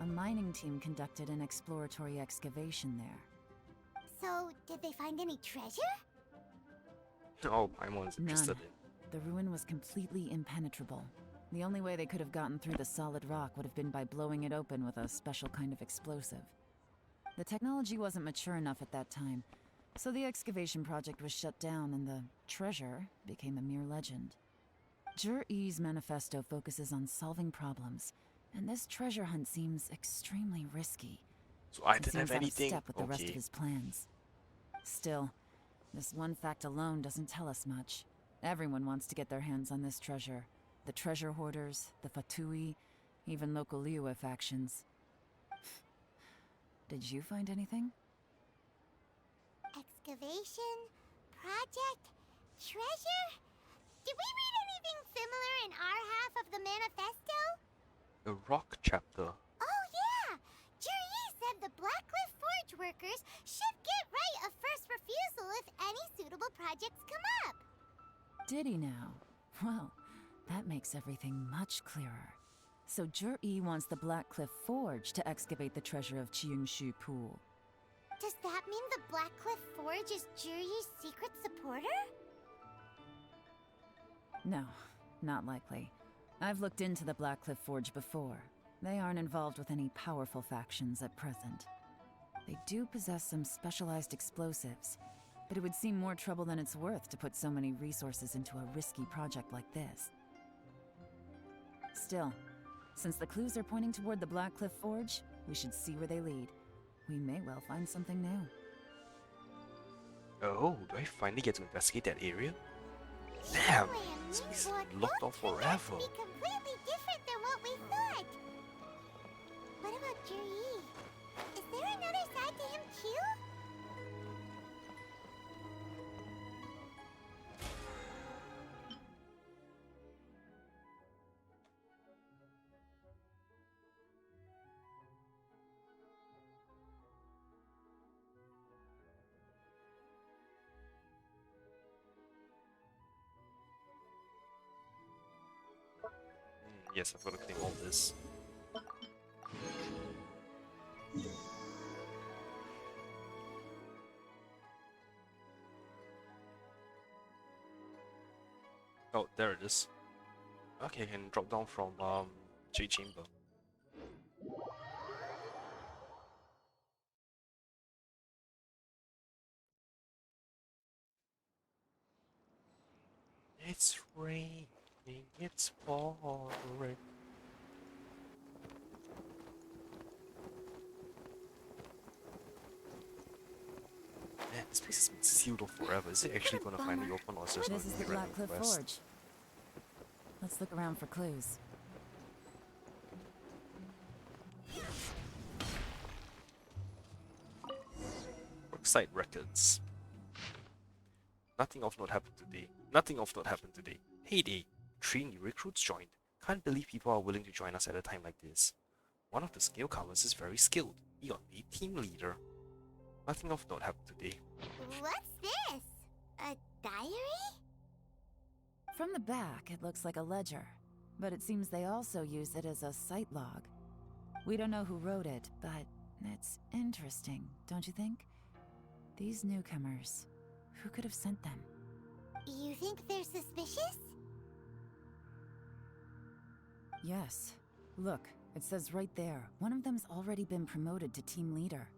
a mining team conducted an exploratory excavation there. So, did they find any treasure? Oh, Paimon's interested None. The ruin was completely impenetrable. The only way they could have gotten through the solid rock would have been by blowing it open with a special kind of explosive. The technology wasn't mature enough at that time, so the excavation project was shut down and the treasure became a mere legend. Zhi-Yi's manifesto focuses on solving problems, and this treasure hunt seems extremely risky. So I It didn't seems have out of anything. step with the rest of Okay. his plans. Still, this one fact alone doesn't tell us much. Everyone wants to get their hands on this treasure. The treasure hoarders, the Fatui, even local Liyue factions. Did you find anything? Excavation? Project? Treasure? Did we read anything similar in our half of the manifesto? The rock chapter. Oh yeah! Juri said the Blackcliff Forge workers should get right of first refusal if any suitable projects come up. Did he now? Well, that makes everything much clearer. So Zhi-Yi wants the Blackcliff Forge to excavate the treasure of Cheongshu Pool. Does that mean the Blackcliff Forge is Juri's secret supporter? No, not likely. I've looked into the Blackcliff Forge before. They aren't involved with any powerful factions at present. They do possess some specialized explosives, but it would seem more trouble than it's worth to put so many resources into a risky project like this. Still, since the clues are pointing toward the Blackcliff Forge, we should see where they lead. We may well find something new. Oh, do I finally get to investigate that area? Damn! Anyway, This place Mingbois locked off don't turn out to forever. be completely different than what we thought. What about Juri? Is there another side to him too? Yes, I've got to claim all this. Oh, there it is. Okay, I can drop down from J Chamber. It's raining, it's pouring. Man, this place has been sealed off forever. Is it actually gonna finally open, or is this This is gonna the be a random Blackcliff quest? Forge. Let's look around for clues. Worksite records. Nothing of note happened today. Nothing of note happened today. Heyday! 3 new recruits joined. Can't believe people are willing to join us at a time like this. One of the newcomers is very skilled. He got made team leader. Nothing of note happened today. What's this? A diary? From the back, it looks like a ledger, but it seems they also use it as a site log. We don't know who wrote it, but it's interesting, don't you think? These newcomers, who could have sent them? You think they're suspicious? Yes. Look, it says right there, one of them's already been promoted to team leader.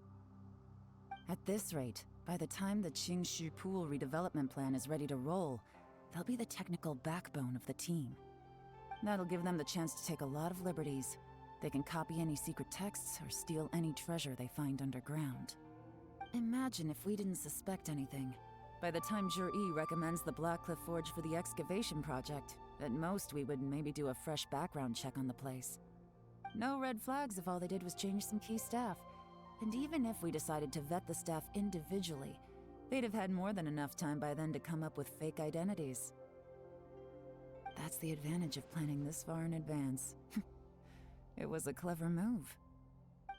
At this rate, by the time the Qingshu Pool redevelopment plan is ready to roll, they'll be the technical backbone of the team. That'll give them the chance to take a lot of liberties. They can copy any secret texts or steal any treasure they find underground. Imagine if we didn't suspect anything. By the time Jur-E recommends the Blackcliff Forge for the excavation project, at most we would maybe do a fresh background check on the place. No red flags if all they did was change some key staff. And even if we decided to vet the staff individually, they'd have had more than enough time by then to come up with fake identities. That's the advantage of planning this far in advance. It was a clever move.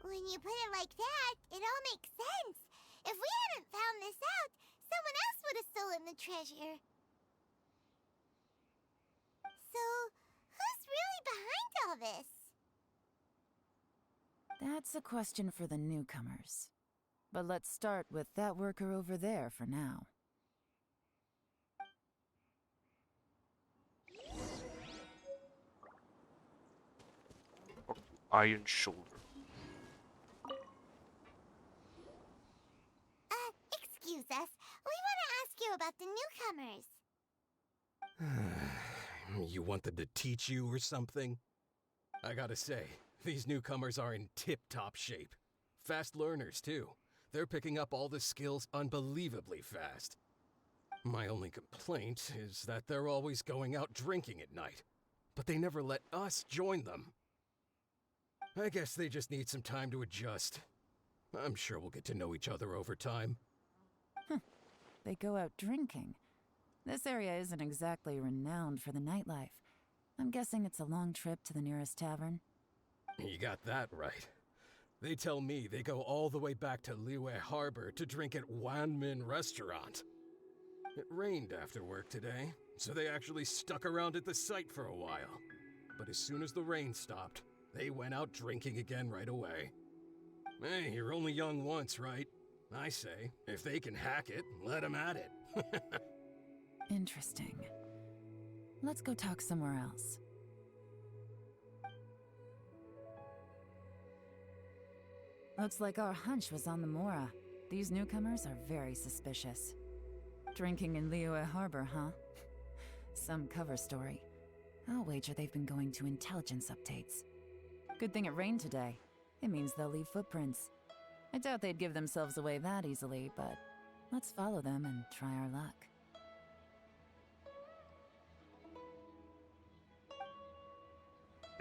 When you put it like that, it all makes sense. If we hadn't found this out, someone else would have stolen the treasure. So, who's really behind all this? That's a question for the newcomers. But let's start with that worker over there for now. Iron Shoulder. Excuse us. We want to ask you about the newcomers. You want them to teach you or something? I gotta say, these newcomers are in tip-top shape. Fast learners, too. They're picking up all the skills unbelievably fast. My only complaint is that they're always going out drinking at night. But they never let us join them. I guess they just need some time to adjust. I'm sure we'll get to know each other over time. They go out drinking. This area isn't exactly renowned for the nightlife. I'm guessing it's a long trip to the nearest tavern. You got that right. They tell me they go all the way back to Liyue Harbor to drink at Wanmin Restaurant. It rained after work today, so they actually stuck around at the site for a while. But as soon as the rain stopped, they went out drinking again right away. Hey, you're only young once, right? I say, if they can hack it, let them at it. Interesting. Let's go talk somewhere else. Looks like our hunch was on the Mora. These newcomers are very suspicious. Drinking in Liyue Harbor, huh? Some cover story. I'll wager they've been going to intelligence updates. Good thing it rained today. It means they'll leave footprints. I doubt they'd give themselves away that easily, but let's follow them and try our luck.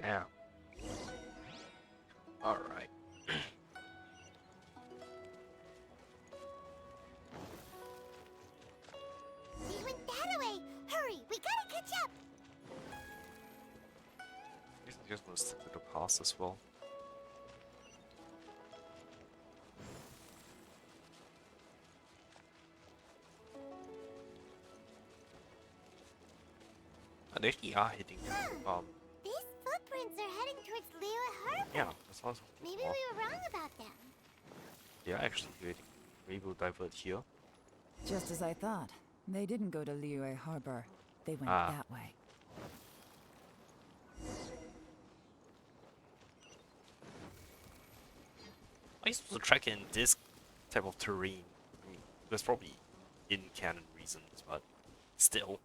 Damn. Alright. just gonna stick to the past as well. And they actually are hitting These footprints are heading towards Liyue Harbor. yeah, that's awesome. Maybe we were wrong about them. They are actually hitting. Maybe we'll divert here. Just as I thought. They didn't go to Liyue Harbor. They went Ah. that way. I supposed to track in this type of terrain. I mean, there's probably in-canon reasons, but still.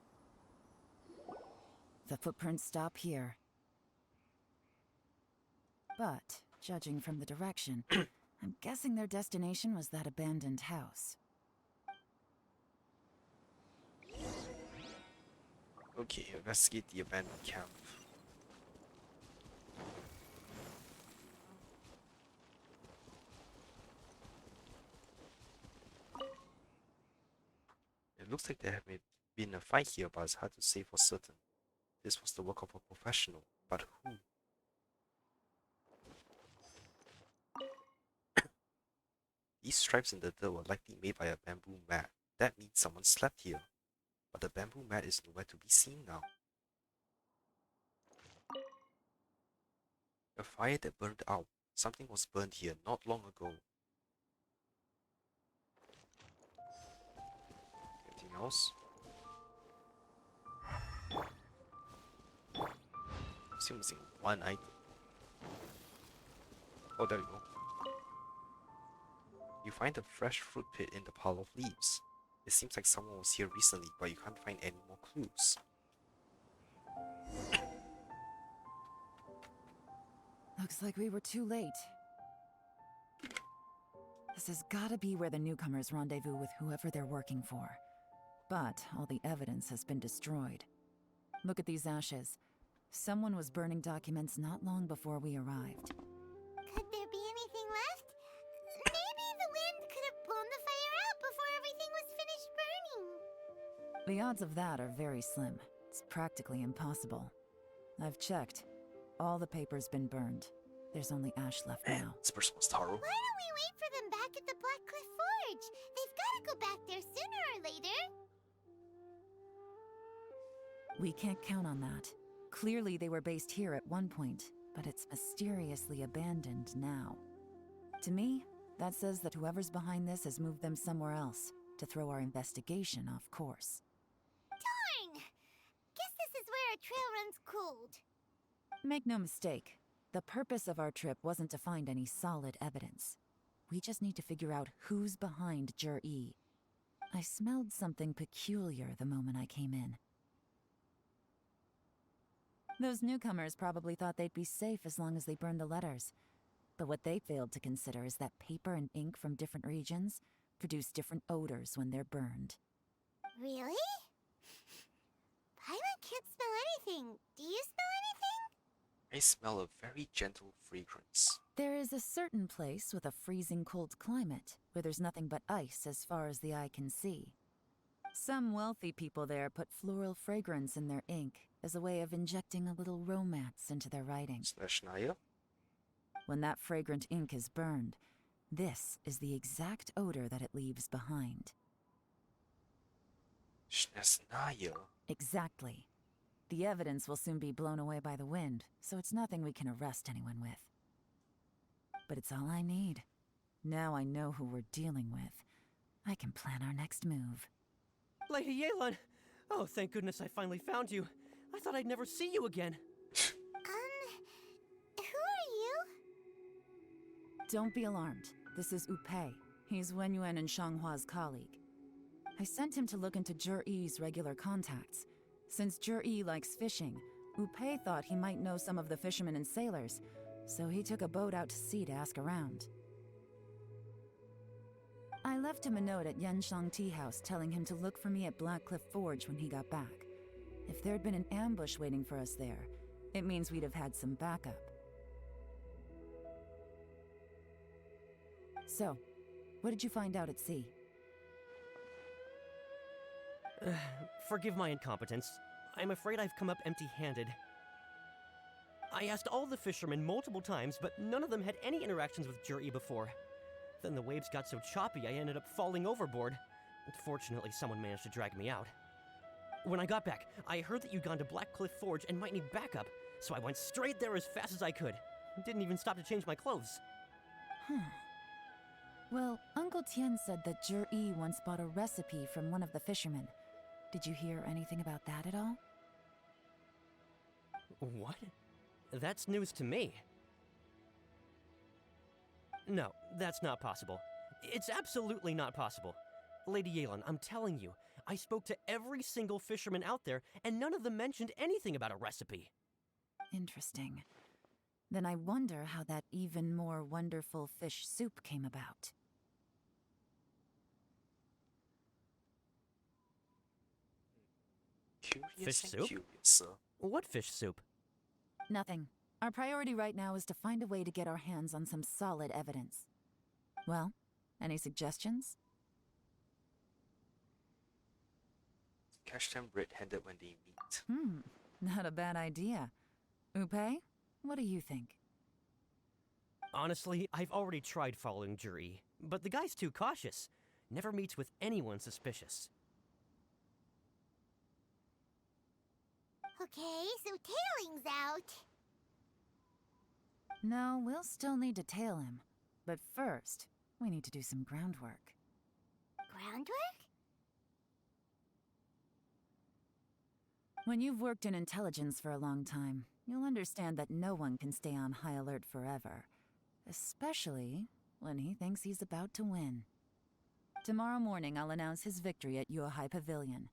The footprints stop here. But, judging from the direction, I'm guessing their destination was that abandoned house. Okay, investigate the abandoned camp. It looks like there have been a fight here, but it's hard to say for certain. This was the work of a professional, but who? These stripes in the dirt were likely made by a bamboo mat. That means someone slept here. But the bamboo mat is nowhere to be seen now. A fire that burned out. Something was burned here not long ago. Anything else? Still missing one item. Oh, there we go. You find a fresh fruit pit in the pile of leaves. It seems like someone was here recently, but you can't find any more clues. Looks like we were too late. This has gotta be where the newcomers rendezvous with whoever they're working for. But all the evidence has been destroyed. Look at these ashes. Someone was burning documents not long before we arrived. Could there be anything left? Maybe the wind could have blown the fire out before everything was finished burning. The odds of that are very slim. It's practically impossible. I've checked. All the paper's been burned. There's only ash left Man, now. this person was Taro. Why don't we wait for them back at the Black Cliff Forge? They've got to go back there sooner or later. We can't count on that. Clearly they were based here at one point, but it's mysteriously abandoned now. To me, that says that whoever's behind this has moved them somewhere else to throw our investigation off course. Darn! Guess this is where our trail runs cold. Make no mistake, the purpose of our trip wasn't to find any solid evidence. We just need to figure out who's behind Jur-E. I smelled something peculiar the moment I came in. Those newcomers probably thought they'd be safe as long as they burned the letters. But what they failed to consider is that paper and ink from different regions produce different odors when they're burned. Really? Paimon can't smell anything. Do you smell anything? I smell a very gentle fragrance. There is a certain place with a freezing cold climate where there's nothing but ice as far as the eye can see. Some wealthy people there put floral fragrance in their ink as a way of injecting a little romance into their writing. Snashnaia? When that fragrant ink is burned, this is the exact odor that it leaves behind. Snashnaia? Exactly. The evidence will soon be blown away by the wind, so it's nothing we can arrest anyone with. But it's all I need. Now I know who we're dealing with. I can plan our next move. Lady Yelan! Oh, thank goodness I finally found you. I thought I'd never see you again. Who are you? Don't be alarmed. This is Upei. He's Wenyuan and Shanghua's colleague. I sent him to look into Jur-E's regular contacts. Since Jur-E likes fishing, Upei thought he might know some of the fishermen and sailors, so he took a boat out to sea to ask around. I left him a note at Yanshang Tea House telling him to look for me at Black Cliff Forge when he got back. If there'd been an ambush waiting for us there, it means we'd have had some backup. So, what did you find out at sea? Forgive my incompetence. I'm afraid I've come up empty-handed. I asked all the fishermen multiple times, but none of them had any interactions with Jur-E before. Then the waves got so choppy I ended up falling overboard. Fortunately, someone managed to drag me out. When I got back, I heard that you'd gone to Blackcliff Forge and might need backup, so I went straight there as fast as I could. Didn't even stop to change my clothes. Well, Uncle Tien said that Jur-E once bought a recipe from one of the fishermen. Did you hear anything about that at all? What? That's news to me. No, that's not possible. It's absolutely not possible. Lady Yelan, I'm telling you, I spoke to every single fisherman out there, and none of them mentioned anything about a recipe. Interesting. Then I wonder how that even more wonderful fish soup came about. Curious Fish and soup? curious, sir. What fish soup? Nothing. Our priority right now is to find a way to get our hands on some solid evidence. Well, any suggestions? Catch them red-handed when they meet. Not a bad idea. Upe, what do you think? Honestly, I've already tried following Jur-E, but the guy's too cautious. Never meets with anyone suspicious. Okay, so tailing's out. No, we'll still need to tail him. But first, we need to do some groundwork. Groundwork? When you've worked in intelligence for a long time, you'll understand that no one can stay on high alert forever. Especially when he thinks he's about to win. Tomorrow morning, I'll announce his victory at Yuehai Pavilion.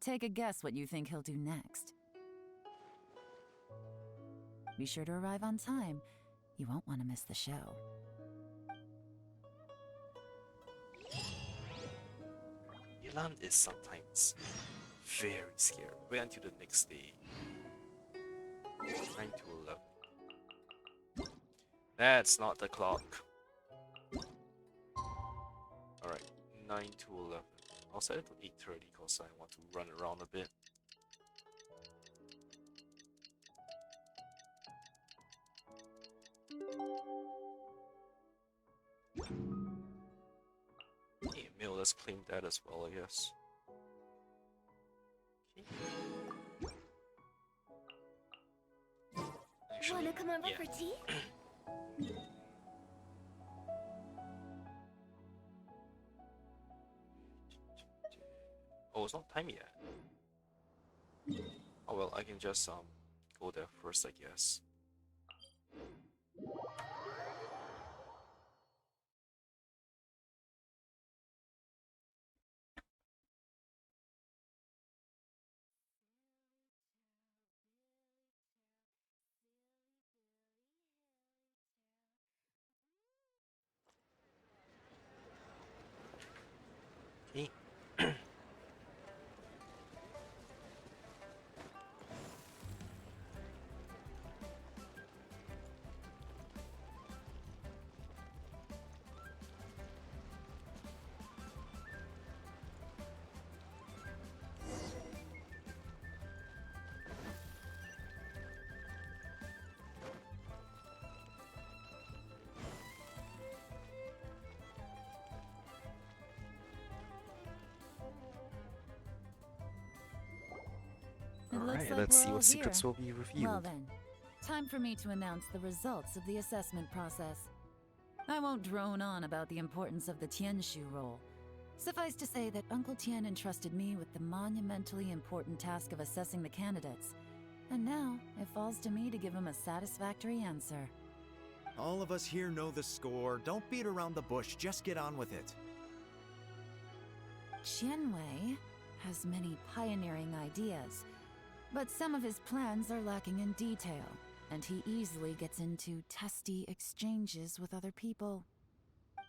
Take a guess what you think he'll do next. Be sure to arrive on time. You won't want to miss the show. Yelan is sometimes very scary. Wait until the next day. 9 to 11. That's not the clock. Alright, 9 to 11. I'll set it to 8:30 because I want to run around a bit. Email, let's claim that as well, I guess. Actually, Wanna come over for tea? Oh, it's not time yet. Oh well, I can just go there first, I guess. Okay. Alright, let's see what secrets will be revealed. Well then, time for me to announce the results of the assessment process. I won't drone on about the importance of the Tianshu role. Suffice to say that Uncle Tien entrusted me with the monumentally important task of assessing the candidates. And now, it falls to me to give him a satisfactory answer. All of us here know the score. Don't beat around the bush, just get on with it. Qianwei has many pioneering ideas, but some of his plans are lacking in detail, and he easily gets into testy exchanges with other people.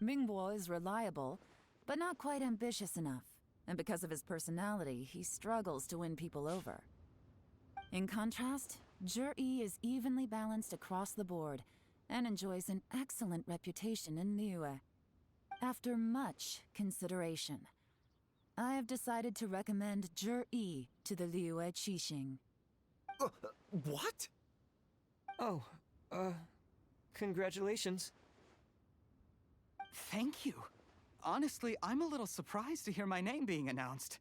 Mingbo is reliable, but not quite ambitious enough, and because of his personality, he struggles to win people over. In contrast, Jur-E is evenly balanced across the board, and enjoys an excellent reputation in Liyue. After much consideration, I have decided to recommend Jur-E to the Liyue Qixing. What? Oh, congratulations. Thank you. Honestly, I'm a little surprised to hear my name being announced.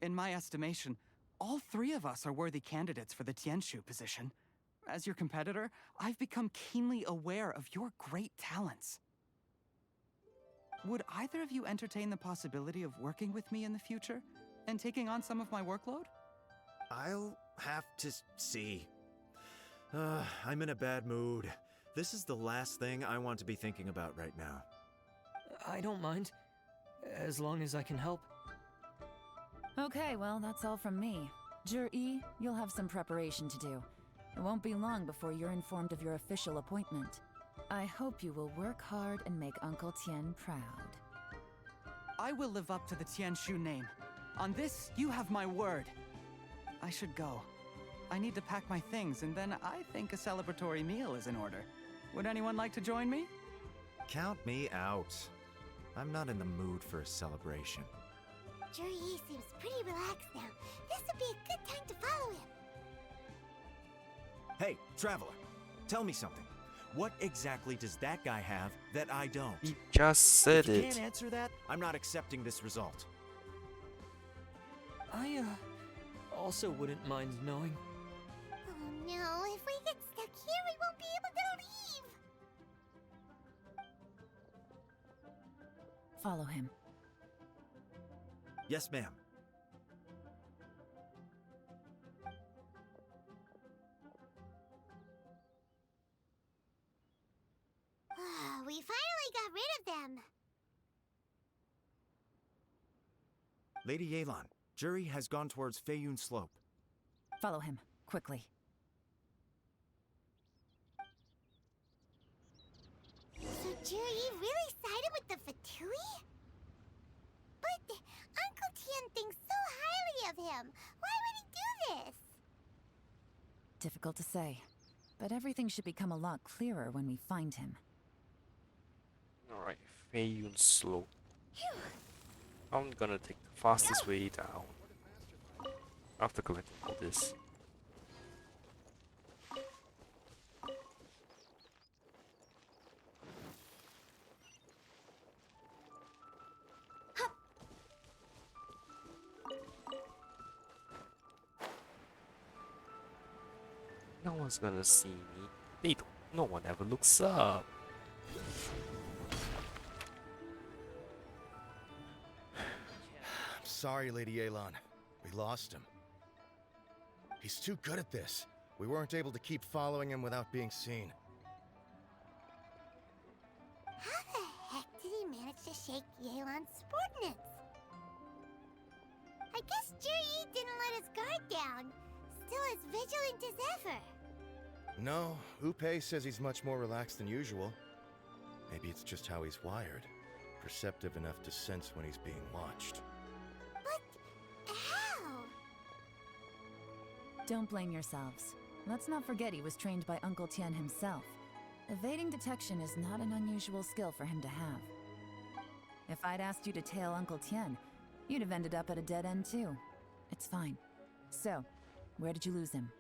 In my estimation, all three of us are worthy candidates for the Tianshu position. As your competitor, I've become keenly aware of your great talents. Would either of you entertain the possibility of working with me in the future and taking on some of my workload? I'll have to see. I'm in a bad mood. This is the last thing I want to be thinking about right now. I don't mind, as long as I can help. Okay, well, that's all from me. Jur-E, you'll have some preparation to do. It won't be long before you're informed of your official appointment. I hope you will work hard and make Uncle Tien proud. I will live up to the Tianshu name. On this, you have my word. I should go. I need to pack my things, and then I think a celebratory meal is in order. Would anyone like to join me? Count me out. I'm not in the mood for a celebration. Jur-E seems pretty relaxed now. This would be a good time to follow him. Hey, Traveler, tell me something. What exactly does that guy have that I don't? He just said If you it. can't answer that, I'm not accepting this result. I, also wouldn't mind knowing. Oh no, if we get stuck here, we won't be able to leave! Follow him. Yes, ma'am. We finally got rid of them. Lady Yelan, Jur-E has gone towards Feiyun Slope. Follow him, quickly. So Jur-E really sided with the Fatui? But Uncle Tien thinks so highly of him. Why would he do this? Difficult to say, but everything should become a lot clearer when we find him. Alright, Feiyun slow. I'm gonna take the fastest way down. After collecting all this. No one's gonna see me. They don't. No one ever looks up. I'm sorry, Lady Yelan. We lost him. He's too good at this. We weren't able to keep following him without being seen. How the heck did he manage to shake Yelan's subordinates? I guess Jur-E didn't let his guard down. Still as vigilant as ever. No, Upe says he's much more relaxed than usual. Maybe it's just how he's wired. Perceptive enough to sense when he's being watched. But how? Don't blame yourselves. Let's not forget he was trained by Uncle Tien himself. Evading detection is not an unusual skill for him to have. If I'd asked you to tail Uncle Tien, you'd have ended up at a dead end too. It's fine. So, where did you lose him?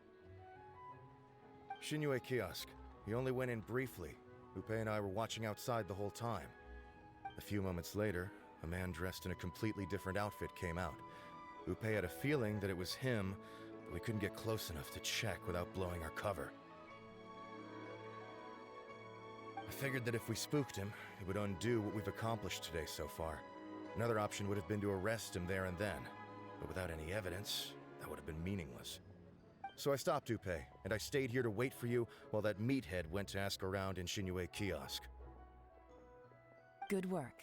Shinyue Kiosk. He only went in briefly. Upe and I were watching outside the whole time. A few moments later, a man dressed in a completely different outfit came out. Upe had a feeling that it was him, but we couldn't get close enough to check without blowing our cover. I figured that if we spooked him, it would undo what we've accomplished today so far. Another option would have been to arrest him there and then, but without any evidence, that would have been meaningless. So I stopped Upe, and I stayed here to wait for you while that meathead went to ask around in Shinyue Kiosk. Good work.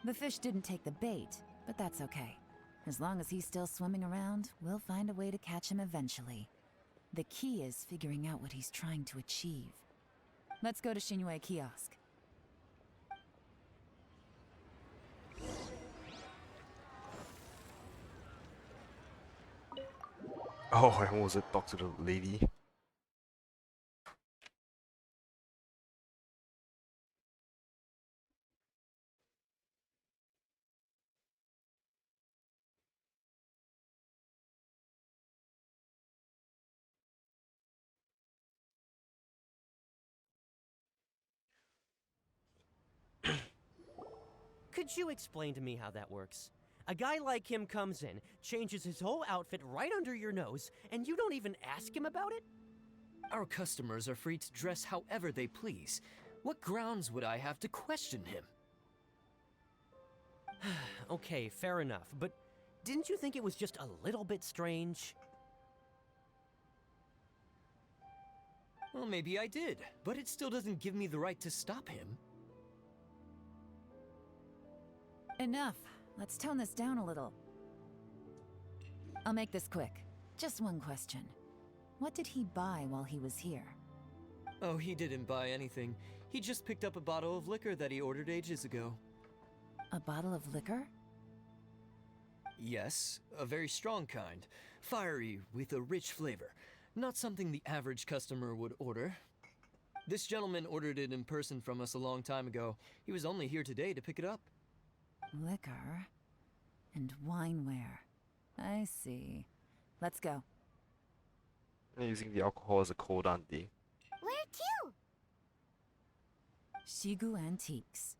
The fish didn't take the bait, but that's okay. As long as he's still swimming around, we'll find a way to catch him eventually. The key is figuring out what he's trying to achieve. Let's go to Shinyue Kiosk. Oh, I almost talked to the lady. Could you explain to me how that works? A guy like him comes in, changes his whole outfit right under your nose, and you don't even ask him about it? Our customers are free to dress however they please. What grounds would I have to question him? Okay, fair enough, but didn't you think it was just a little bit strange? Well, maybe I did, but it still doesn't give me the right to stop him. Enough. Let's tone this down a little. I'll make this quick. Just one question. What did he buy while he was here? Oh, he didn't buy anything. He just picked up a bottle of liquor that he ordered ages ago. A bottle of liquor? Yes, a very strong kind. Fiery, with a rich flavor. Not something the average customer would order. This gentleman ordered it in person from us a long time ago. He was only here today to pick it up. Liquor and wineware. I see. Let's go. Using the alcohol as a cold Andy. Where to? Shigu Antiques.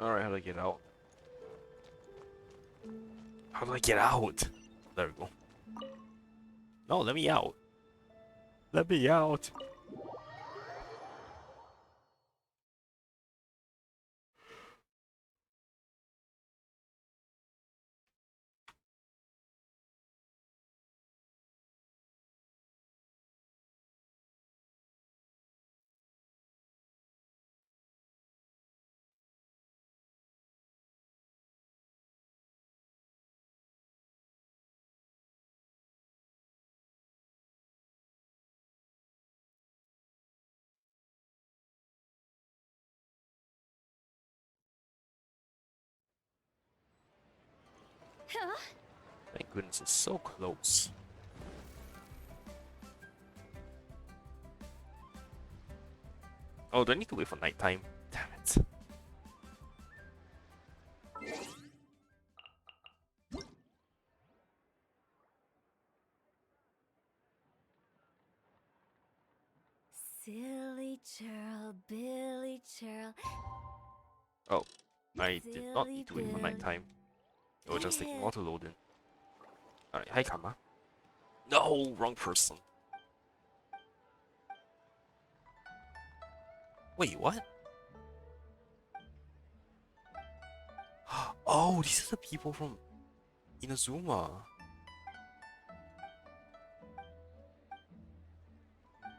Alright, how do I get out? How do I get out? There we go. No, let me out. Let me out. Huh? Thank goodness it's so close. Oh, do I need to wait for nighttime? Damn it. Silly churl, Billy churl. Oh, I did not need to wait for nighttime. It was just taking a while to load in. Alright, hi Kama. No, wrong person. Wait, what? Oh, these are the people from Inazuma.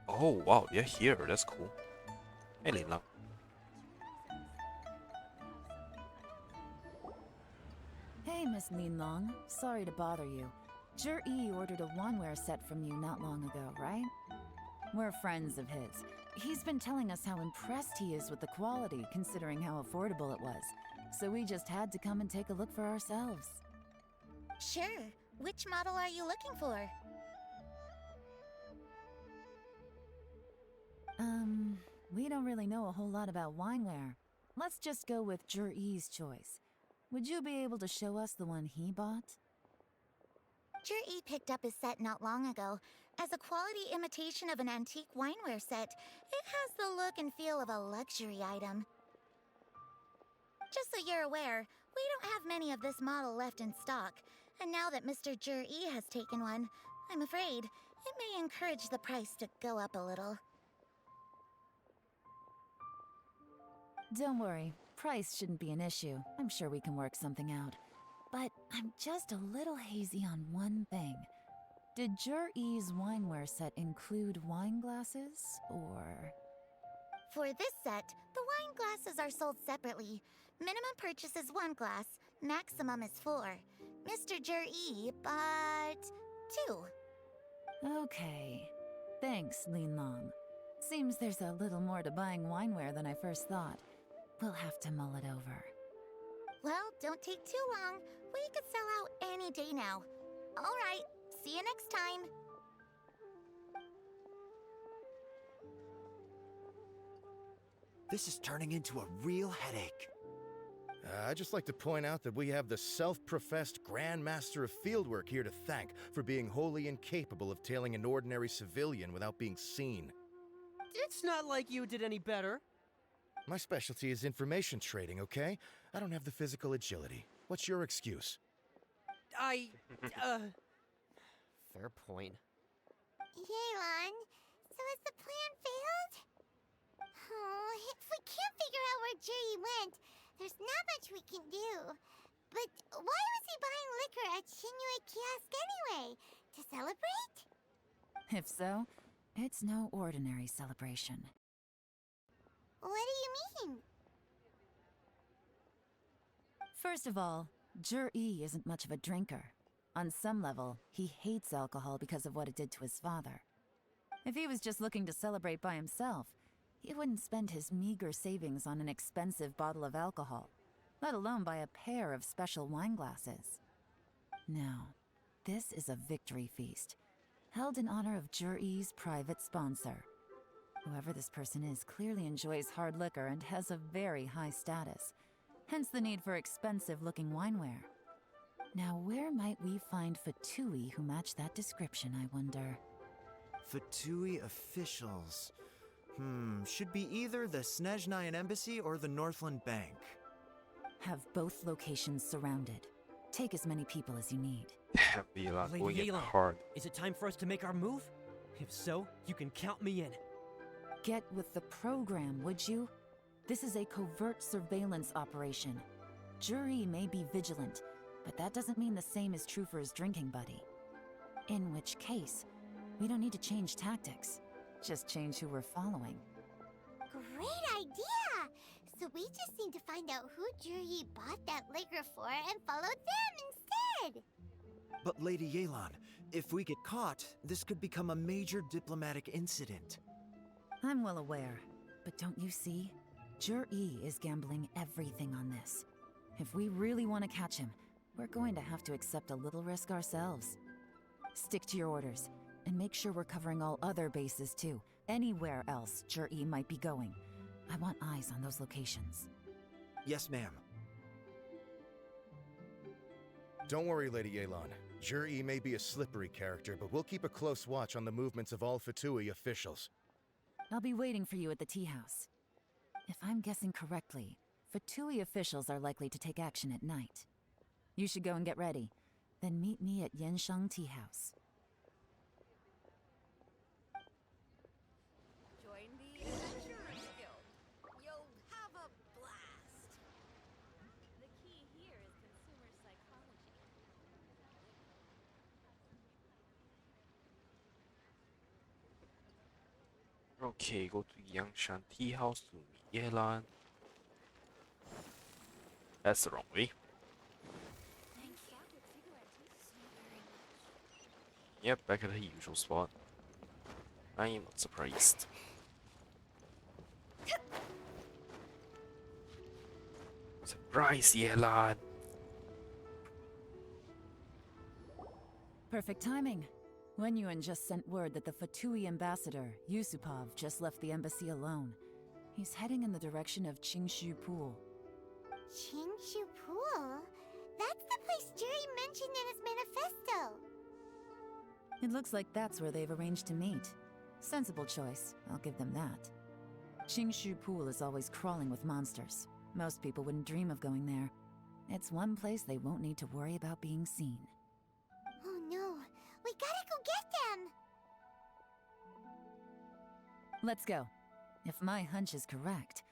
Oh, wow, they're here. That's cool. Hey, Yelan. Hey, Miss Linlong. Sorry to bother you. Zhi ordered a wanware set from you not long ago, right? We're friends of his. He's been telling us how impressed he is with the quality, considering how affordable it was. So we just had to come and take a look for ourselves. Sure. Which model are you looking for? We don't really know a whole lot about wineware. Let's just go with Zhi's choice. Would you be able to show us the one he bought? Zhi picked up his set not long ago. As a quality imitation of an antique wineware set, it has the look and feel of a luxury item. Just so you're aware, we don't have many of this model left in stock, and now that Mr. Zhi has taken one, I'm afraid it may encourage the price to go up a little. Don't worry, price shouldn't be an issue. I'm sure we can work something out. But I'm just a little hazy on one thing. Did Zhi's wineware set include wine glasses, or...? For this set, the wine glasses are sold separately. Minimum purchase is 1 glass, maximum is 4. Mr. Zhi bought 2. Okay. Thanks, Linlong. Seems there's a little more to buying wineware than I first thought. We'll have to mull it over. Well, don't take too long. We could sell out any day now. All right, see you next time. This is turning into a real headache. I'd just like to point out that we have the self-professed Grand Master of Fieldwork here to thank for being wholly incapable of tailing an ordinary civilian without being seen. It's not like you did any better. My specialty is information trading, okay? I don't have the physical agility. What's your excuse? Fair point. Yelan, so has the plan failed? Oh, if we can't figure out where Jerry went, there's not much we can do. But why was he buying liquor at Shinue Kiosk anyway? To celebrate? If so, it's no ordinary celebration. What do you mean? First of all, Jur-E isn't much of a drinker. On some level, he hates alcohol because of what it did to his father. If he was just looking to celebrate by himself, he wouldn't spend his meager savings on an expensive bottle of alcohol, let alone buy a pair of special wine glasses. No, this is a victory feast, held in honor of Jur-E's private sponsor. Whoever this person is clearly enjoys hard liquor and has a very high status, hence the need for expensive-looking wineware. Now, where might we find Fatui who match that description, I wonder? Fatui officials. Should be either the Snezhnayan Embassy or the Northland Bank. Have both locations surrounded. Take as many people as you need. Yelan Lady going in Yelan, hard. is it time for us to make our move? If so, you can count me in. Get with the program, would you? This is a covert surveillance operation. Jur-E may be vigilant, but that doesn't mean the same is true for his drinking buddy. In which case, we don't need to change tactics. Just change who we're following. Great idea! So we just need to find out who Juri bought that liquor for and follow them instead! But Lady Yelan, if we get caught, this could become a major diplomatic incident. I'm well aware, but don't you see? Jur-E is gambling everything on this. If we really want to catch him, we're going to have to accept a little risk ourselves. Stick to your orders, and make sure we're covering all other bases too. Anywhere else Jur-E might be going. I want eyes on those locations. Yes, ma'am. Don't worry, Lady Yelan. Jur-E may be a slippery character, but we'll keep a close watch on the movements of all Fatui officials. I'll be waiting for you at the tea house. If I'm guessing correctly, Fatui officials are likely to take action at night. You should go and get ready. Then meet me at Yensheng Tea House. Join the Adventurers Guild. You'll have a blast. The key here is consumer psychology. Okay, go to Yangshan Tea House to meet Yelan. That's the wrong way. Yep, back at the usual spot. I am not surprised. Surprise, Yelan! Perfect timing. Wenyuan just sent word that the Fatui ambassador, Yusupov, just left the embassy alone. He's heading in the direction of Qingshu Pool. Qingshu Pool? That's the place Jerry mentioned in his manifesto. It looks like that's where they've arranged to meet. Sensible choice, I'll give them that. Qingshu Pool is always crawling with monsters. Most people wouldn't dream of going there. It's one place they won't need to worry about being seen. Oh no, we gotta go get them! Let's go. If my hunch is correct,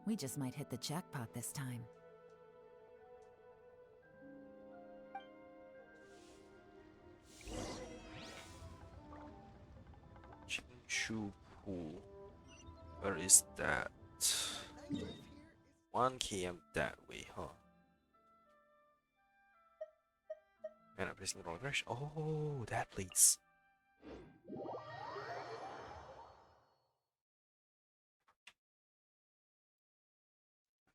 we just might hit the jackpot this time. Qingshu Pool. Where is that? 1 km that way, huh? Man, I'm pressing the wrong direction. Oh, that place.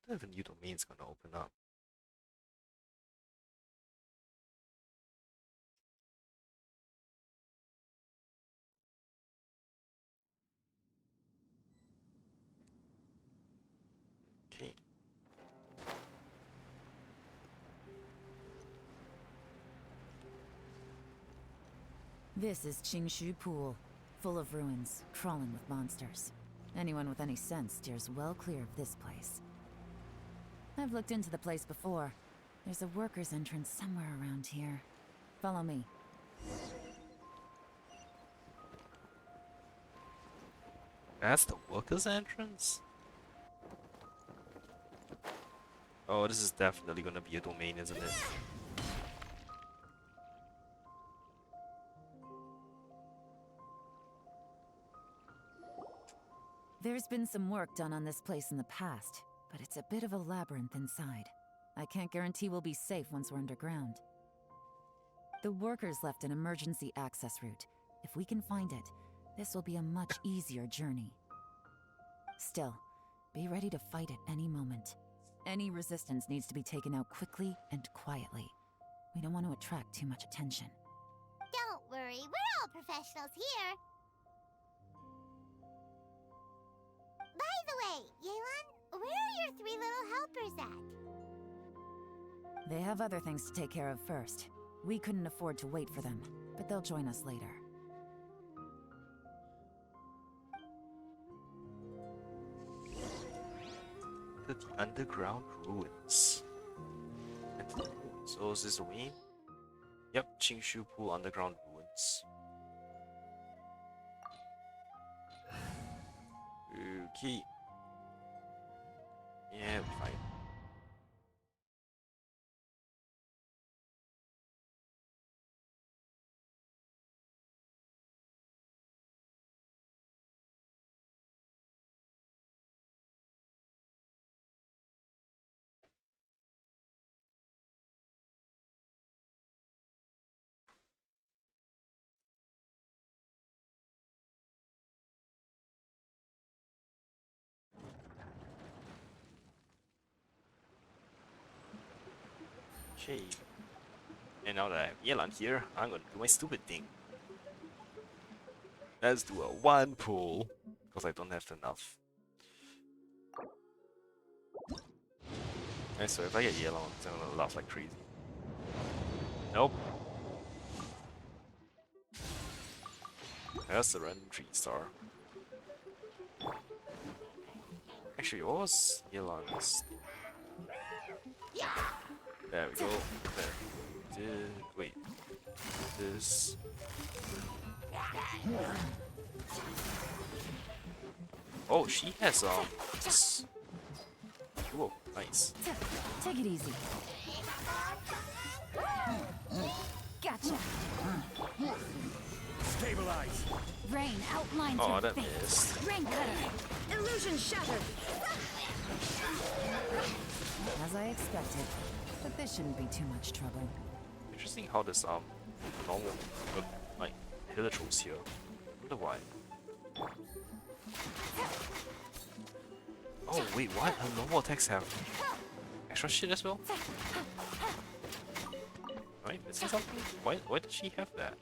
I don't know if a new domain's gonna open up. Okay. This is Qingshu Pool, full of ruins, crawling with monsters. Anyone with any sense steers well clear of this place. I've looked into the place before. There's a worker's entrance somewhere around here. Follow me. That's the workers' entrance? Oh, this is definitely gonna be a domain, isn't it? There's been some work done on this place in the past, but it's a bit of a labyrinth inside. I can't guarantee we'll be safe once we're underground. The workers left an emergency access route. If we can find it, this will be a much easier journey. Still, be ready to fight at any moment. Any resistance needs to be taken out quickly and quietly. We don't want to attract too much attention. Don't worry, we're all professionals here. By the way, Yelan, where are your 3 little helpers at? They have other things to take care of first. We couldn't afford to wait for them, but they'll join us later. The underground ruins. So is this the way? Yep, Qingshu Pool underground ruins. Okay. Yeah, we're fine. Okay. And now that I have Yelan here, I'm gonna do my stupid thing. Let's do a 1 pull, because I don't have enough. And so if I get Yelan, it's gonna laugh like crazy. Nope. That's the random 3-star. Actually, what was Yelan's? There we go. There. Wait. This. Oh, she has this. Whoa, nice. Take it easy. Gotcha. Stabilize. Rain outlines Oh, your that fate. missed. Rain cutter. Illusion shattered. As I expected, but this shouldn't be too much trouble. Interesting how this normal like villagers here. Wonder why. Oh wait, what? Her normal attacks have extra shit as well? Am I missing something? Why did she have that?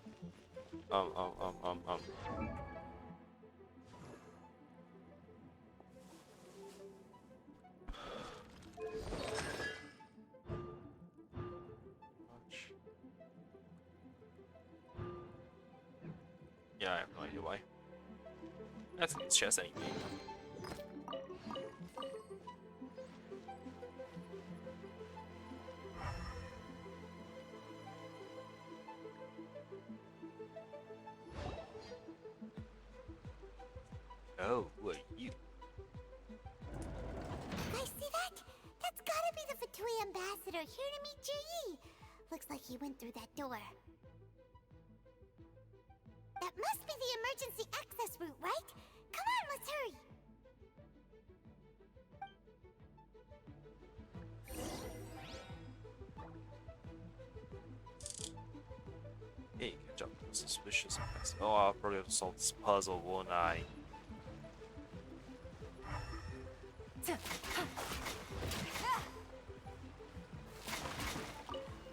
Yeah, I have no idea why. I think it's just anyway. Oh, who are you? I see that? That's gotta be the Fatui ambassador here to meet Ji. Looks like he went through that door. That must be the emergency access route, right? Come on, let's hurry. Hey, good job. Suspicious. Oh, I'll probably have to solve this puzzle, won't I?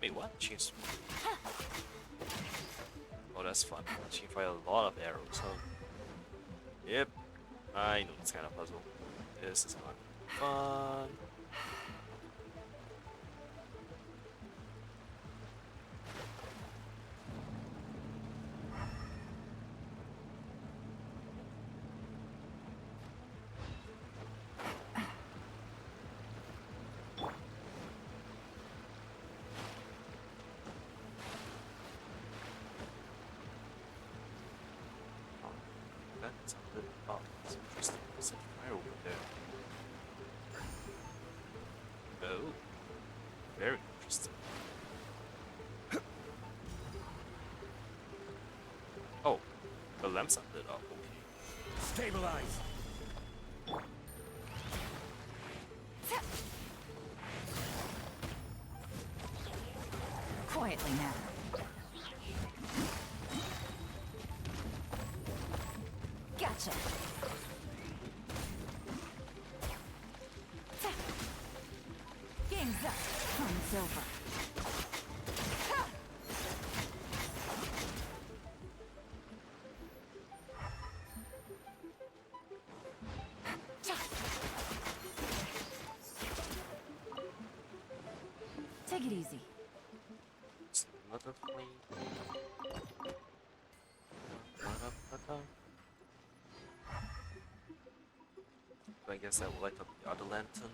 Wait, what? Jeez. Oh, that's fun. She can fire a lot of arrows, huh? Yep. I know this kind of puzzle. This is fun. That sounded it's interesting. There's a fire over there. Oh, very interesting. Oh, the lamps are lit up. Okay. Stabilize. Quietly now. Gotcha. Game's up. Fun's over. Take it easy. It's another flame. I guess I will light up the other lantern.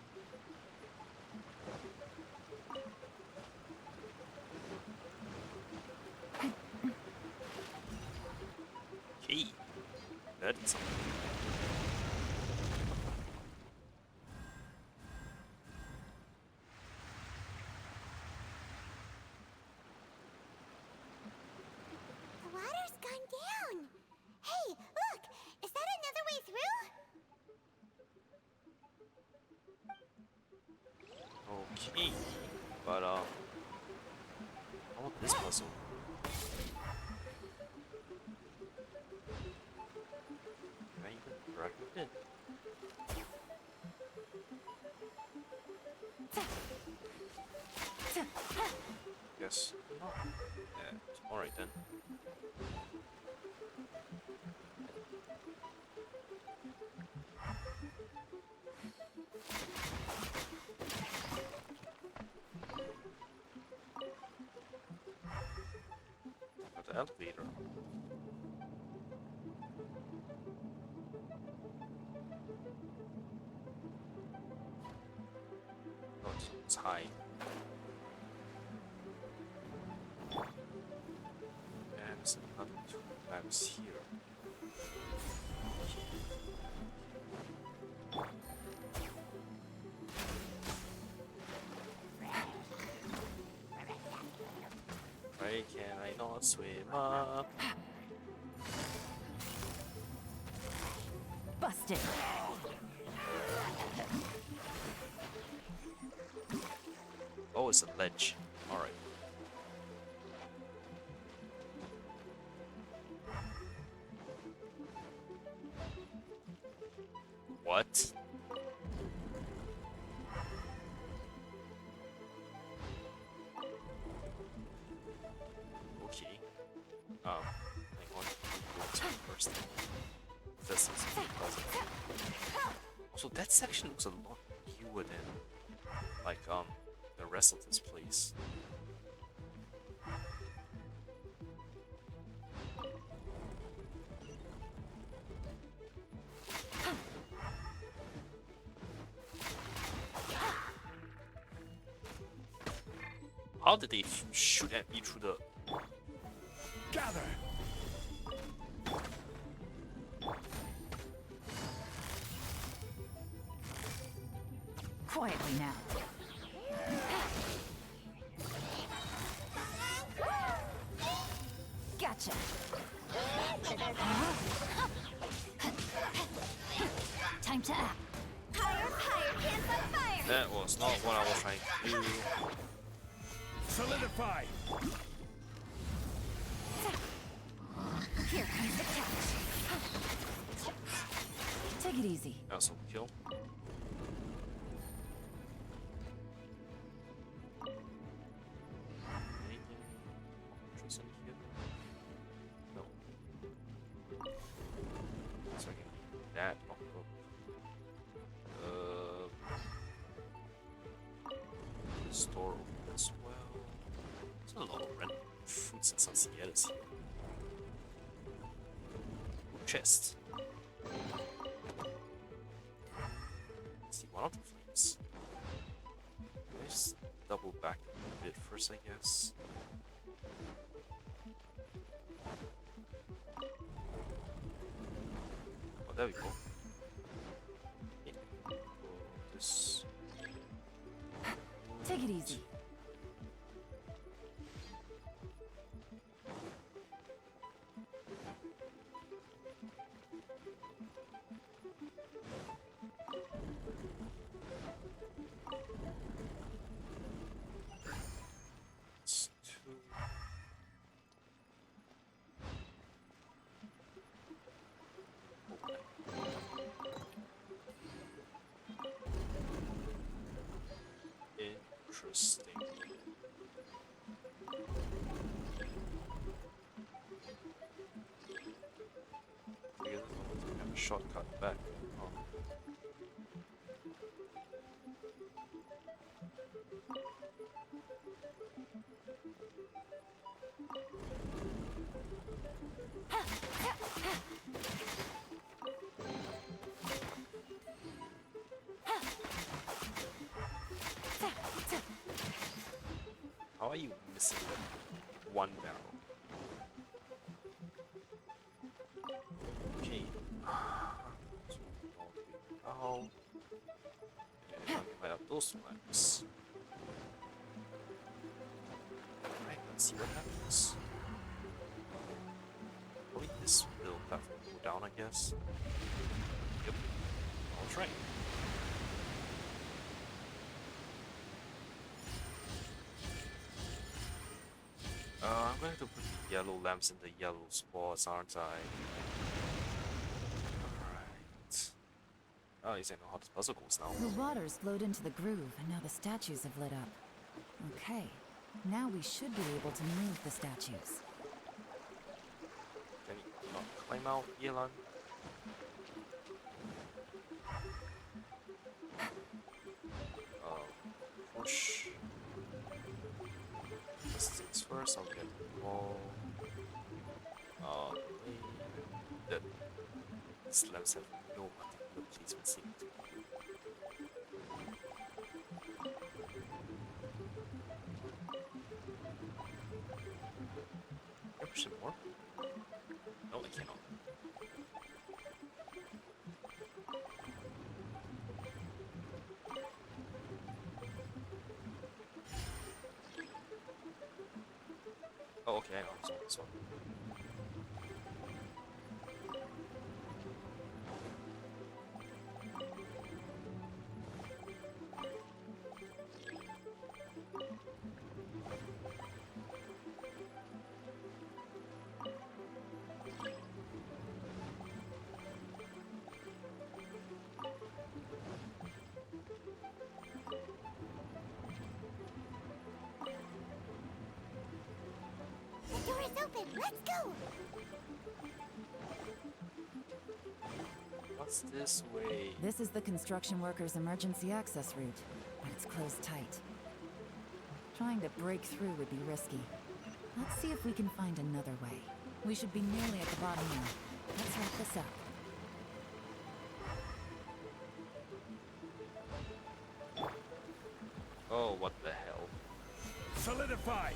Okay, that is something. The water's gone down. Hey, look! Is that another way through? Okay, but I want this puzzle. Can I even interact with it? Yes. Not. Yeah. Alright then. Got the elevator. Oh, it's high. And there's another two maps here. Why can I not swim up? Busted. Oh, it's a ledge. Alright. What? Okay. I want to go to first. This is puzzle. Also, that section looks a lot newer than like the rest of this place. How did they shoot at me through the... Gather. Quietly now. Gotcha. Time to act. Higher, hands on fire! That was not what I was trying to do. Solidify. Here comes the catch. Take it easy. Also kill. Anything interesting here? No. So I can leave that off the store open as well. There's a lot of random fruits and salsieras here. Chest. Let's see, one of the flames. Let's double back a bit first, I guess. there we go. Yeah. This. Take it easy. It's two. Interesting. I guess I have a shortcut back. Oh. How are you missing that one barrel? Okay. Oh. And light up those lamps. Alright, let's see what happens. Probably this little platform go down, I guess. Yep. I'll try. I'm going to put the yellow lamps in the yellow spots, aren't I? Alright. Oh, you know how this puzzle goes now. The water's flowed into the groove, and now the statues have lit up. Okay, now we should be able to move the statues. Can you not climb out, Yelan? Push. First things first, I'll get the wall. That these lamps have no particular placement seem to be. Can I push it more? No, I cannot. Oh, okay, I know this one. The door is open. Let's go. What's this way? This is the construction workers' emergency access route, but it's closed tight. Trying to break through would be risky. Let's see if we can find another way. We should be nearly at the bottom now. Let's wrap this up. Oh, what the hell? Solidify!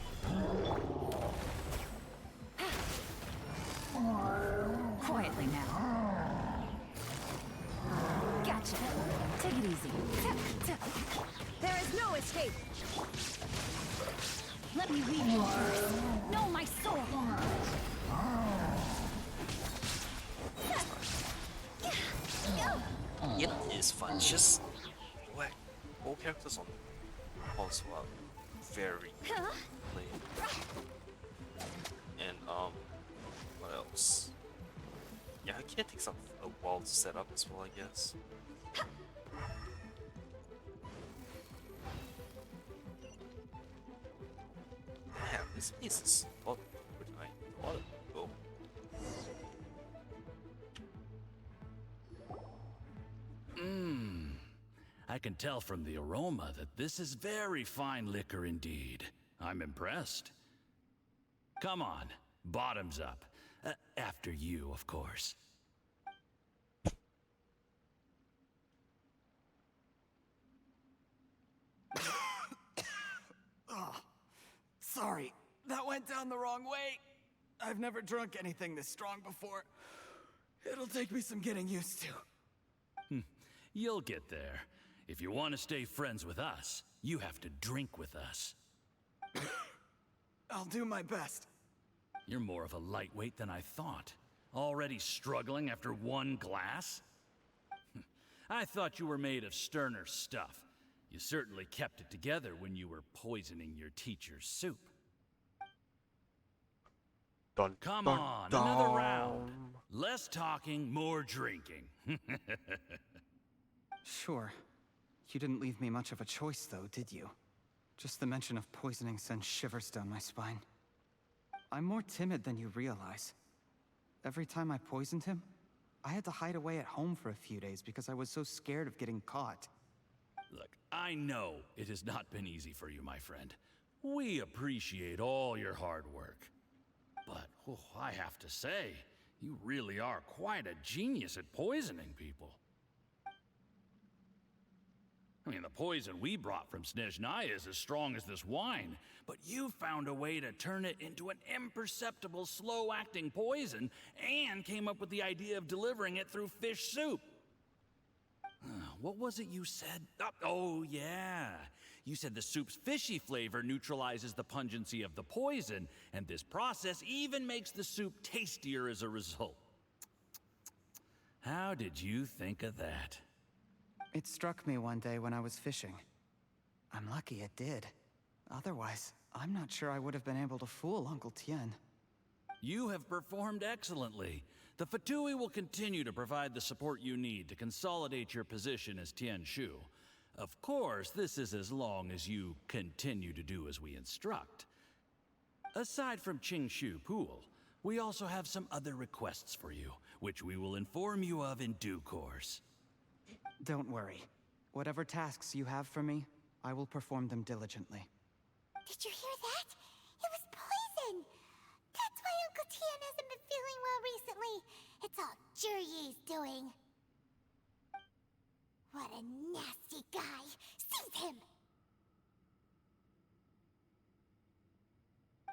Quietly now. Gotcha. Take it easy. There is no escape. Let me weave you first. No, my soul. It is fun. Just what? All characters on also are very played. And what else? Yeah, I can't take some a while to set up as well, I guess. Damn, this place is a lot bigger than I thought it would go. I can tell from the aroma that this is very fine liquor indeed. I'm impressed. Come on, bottoms up. After you, of course. Oh, sorry, that went down the wrong way. I've never drunk anything this strong before. It'll take me some getting used to. You'll get there. If you want to stay friends with us, you have to drink with us. I'll do my best. You're more of a lightweight than I thought. Already struggling after one glass? I thought you were made of sterner stuff. You certainly kept it together when you were poisoning your teacher's soup. Dun, Come dun, on, dun. another round. Less talking, more drinking. Sure. You didn't leave me much of a choice, though, did you? Just the mention of poisoning sends shivers down my spine. I'm more timid than you realize. Every time I poisoned him, I had to hide away at home for a few days because I was so scared of getting caught. Look, I know it has not been easy for you, my friend. We appreciate all your hard work. But, I have to say, you really are quite a genius at poisoning people. I mean, the poison we brought from Snezhnaya is as strong as this wine, but you found a way to turn it into an imperceptible, slow-acting poison, and came up with the idea of delivering it through fish soup. What was it you said? Oh, yeah. You said the soup's fishy flavor neutralizes the pungency of the poison, and this process even makes the soup tastier as a result. How did you think of that? It struck me one day when I was fishing. I'm lucky it did. Otherwise, I'm not sure I would have been able to fool Uncle Tien. You have performed excellently. The Fatui will continue to provide the support you need to consolidate your position as Tien Shu. Of course, this is as long as you continue to do as we instruct. Aside from Qingshu Pool, we also have some other requests for you, which we will inform you of in due course. Don't worry. Whatever tasks you have for me, I will perform them diligently. Did you hear that? It was poison! That's why Uncle Tien hasn't been feeling well recently. It's all Jurye's doing. What a nasty guy! Seize him!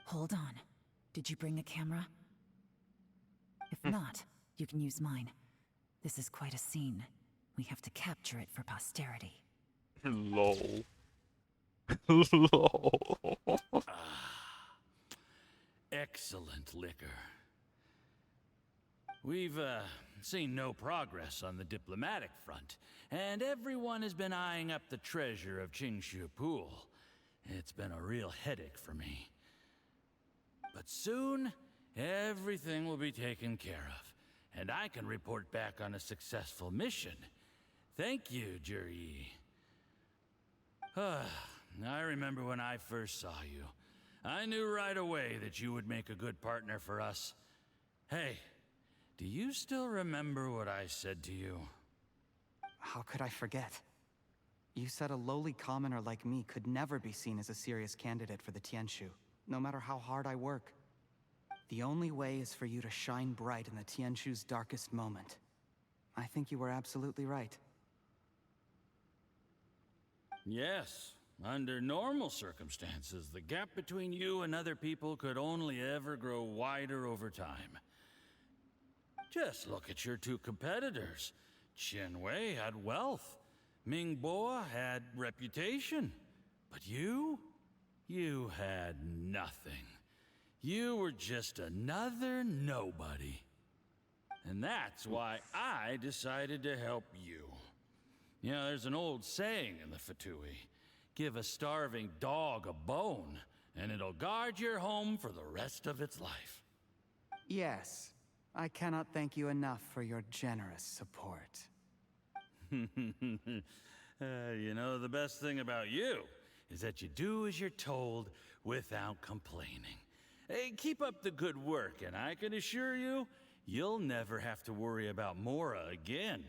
Hold on. Did you bring a camera? If not, you can use mine. This is quite a scene. We have to capture it for posterity. Lol. Lol. Excellent liquor. We've seen no progress on the diplomatic front, and everyone has been eyeing up the treasure of Qingshu Pool. It's been a real headache for me. But soon, everything will be taken care of, and I can report back on a successful mission. Thank you, Juryi. I remember when I first saw you. I knew right away that you would make a good partner for us. Hey, do you still remember what I said to you? How could I forget? You said a lowly commoner like me could never be seen as a serious candidate for the Tianshu, no matter how hard I work. The only way is for you to shine bright in the Tianshu's darkest moment. I think you were absolutely right. Yes. Under normal circumstances, the gap between you and other people could only ever grow wider over time. Just look at your two competitors. Qianwei had wealth. Mingbo had reputation. But you had nothing. You were just another nobody. And that's why I decided to help you. You know, there's an old saying in the Fatui. Give a starving dog a bone, and it'll guard your home for the rest of its life. Yes. I cannot thank you enough for your generous support. You know, the best thing about you is that you do as you're told without complaining. Hey, keep up the good work, and I can assure you, you'll never have to worry about Mora again.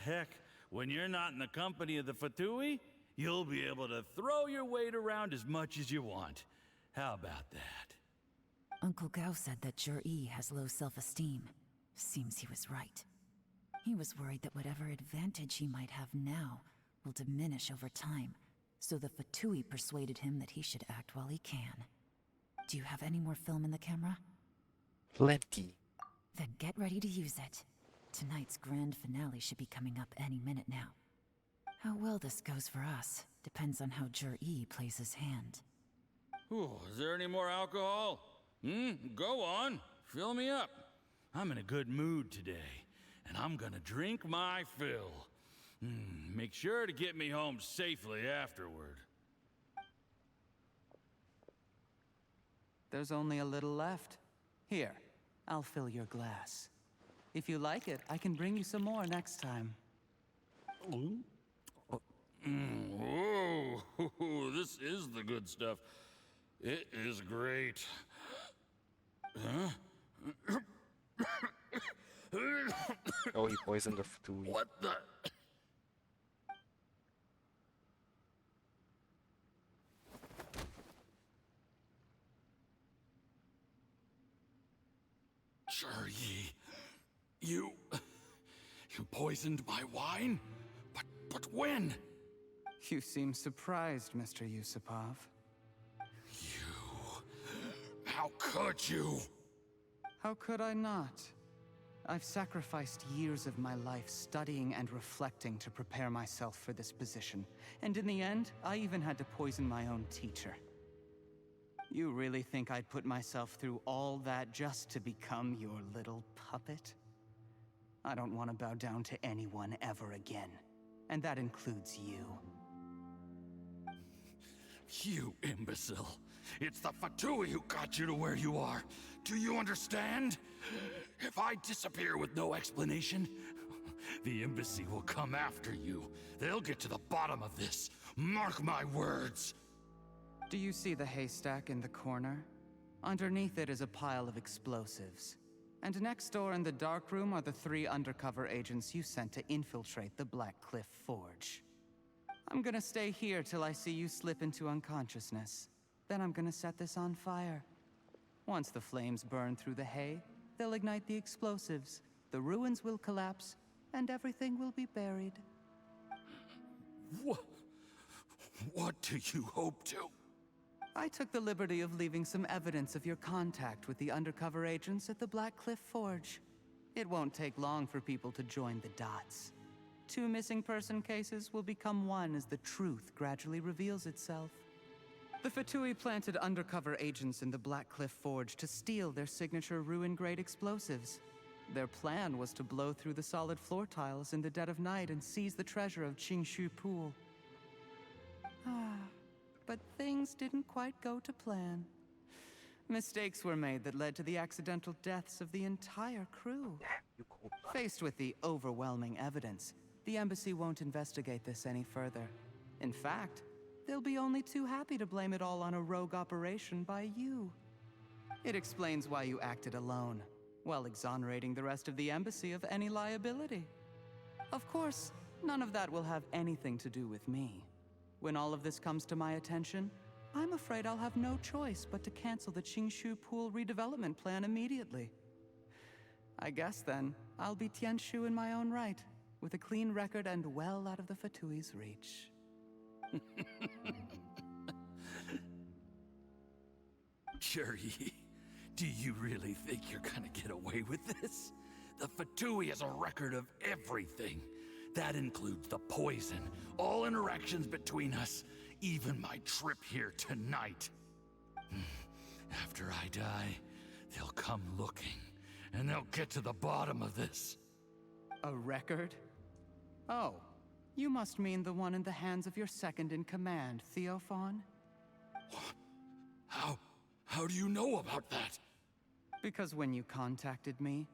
Heck, when you're not in the company of the Fatui, you'll be able to throw your weight around as much as you want. How about that? Uncle Gao said that Juryi has low self-esteem. Seems he was right. He was worried that whatever advantage he might have now will diminish over time, so the Fatui persuaded him that he should act while he can. Do you have any more film in the camera? Plenty. Then get ready to use it. Tonight's grand finale should be coming up any minute now. How well this goes for us depends on how Jur-E plays his hand. Ooh, is there any more alcohol? Go on. Fill me up. I'm in a good mood today, and I'm gonna drink my fill. Make sure to get me home safely afterward. There's only a little left. Here, I'll fill your glass. If you like it, I can bring you some more next time. Whoa, this is the good stuff. It is great. Huh? Oh, he poisoned the Fatui. What the? Jur-E, you poisoned my wine? But when? You seem surprised, Mr. Yusupov. How could you? How could I not? I've sacrificed years of my life studying and reflecting to prepare myself for this position. And in the end, I even had to poison my own teacher. You really think I'd put myself through all that just to become your little puppet? I don't want to bow down to anyone ever again. And that includes you. You imbecile. It's the Fatui who got you to where you are. Do you understand? If I disappear with no explanation, the embassy will come after you. They'll get to the bottom of this. Mark my words. Do you see the haystack in the corner? Underneath it is a pile of explosives. And next door in the dark room are the 3 undercover agents you sent to infiltrate the Black Cliff Forge. I'm gonna stay here till I see you slip into unconsciousness. Then I'm gonna set this on fire. Once the flames burn through the hay, they'll ignite the explosives, the ruins will collapse, and everything will be buried. What do you hope to? I took the liberty of leaving some evidence of your contact with the undercover agents at the Black Cliff Forge. It won't take long for people to join the dots. 2 missing person cases will become one as the truth gradually reveals itself. The Fatui planted undercover agents in the Black Cliff Forge to steal their signature ruin-grade explosives. Their plan was to blow through the solid floor tiles in the dead of night and seize the treasure of Qingshu Pool. But things didn't quite go to plan. Mistakes were made that led to the accidental deaths of the entire crew. Faced with the overwhelming evidence, the embassy won't investigate this any further. In fact, they'll be only too happy to blame it all on a rogue operation by you. It explains why you acted alone, while exonerating the rest of the embassy of any liability. Of course, none of that will have anything to do with me. When all of this comes to my attention, I'm afraid I'll have no choice but to cancel the Qingshu Pool redevelopment plan immediately. I guess then, I'll be Tianshu in my own right, with a clean record and well out of the Fatui's reach. Jur-E, do you really think you're gonna get away with this? The Fatui has a record of everything. That includes the poison, all interactions between us, even my trip here tonight. After I die, they'll come looking, and they'll get to the bottom of this. A record? Oh, you must mean the one in the hands of your second-in-command, Theophan? How do you know about that? Because when you contacted me,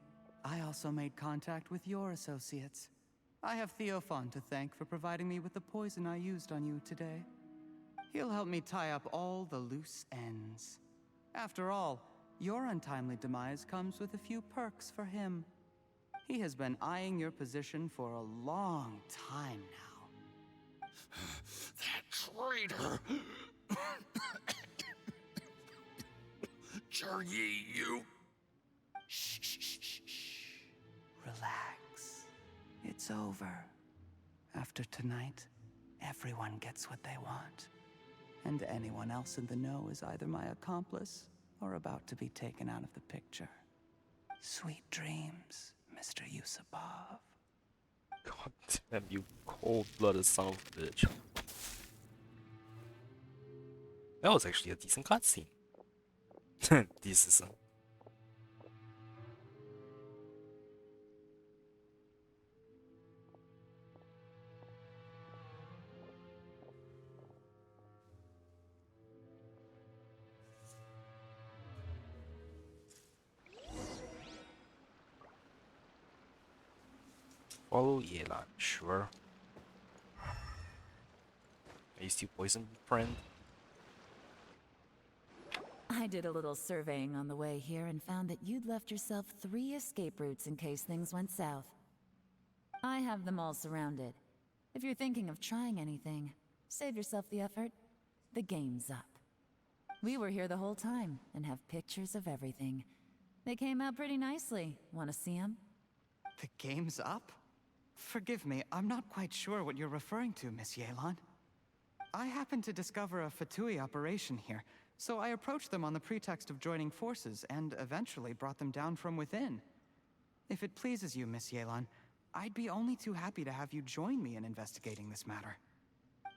I also made contact with your associates. I have Theophan to thank for providing me with the poison I used on you today. He'll help me tie up all the loose ends. After all, your untimely demise comes with a few perks for him. He has been eyeing your position for a long time now. That traitor! Jur-E, you... Shh. Relax. It's over. After tonight, everyone gets what they want. And anyone else in the know is either my accomplice or about to be taken out of the picture. Sweet dreams, Mr. Yusupov. God damn, you cold-blooded son of a bitch. That was actually a decent cutscene. Decent. Follow Yelan, sure. Are you still poison, friend? I did a little surveying on the way here and found that you'd left yourself 3 escape routes in case things went south. I have them all surrounded. If you're thinking of trying anything, save yourself the effort. The game's up. We were here the whole time and have pictures of everything. They came out pretty nicely. Want to see them? The game's up? Forgive me, I'm not quite sure what you're referring to, Miss Yelan. I happened to discover a Fatui operation here, so I approached them on the pretext of joining forces and eventually brought them down from within. If it pleases you, Miss Yelan, I'd be only too happy to have you join me in investigating this matter.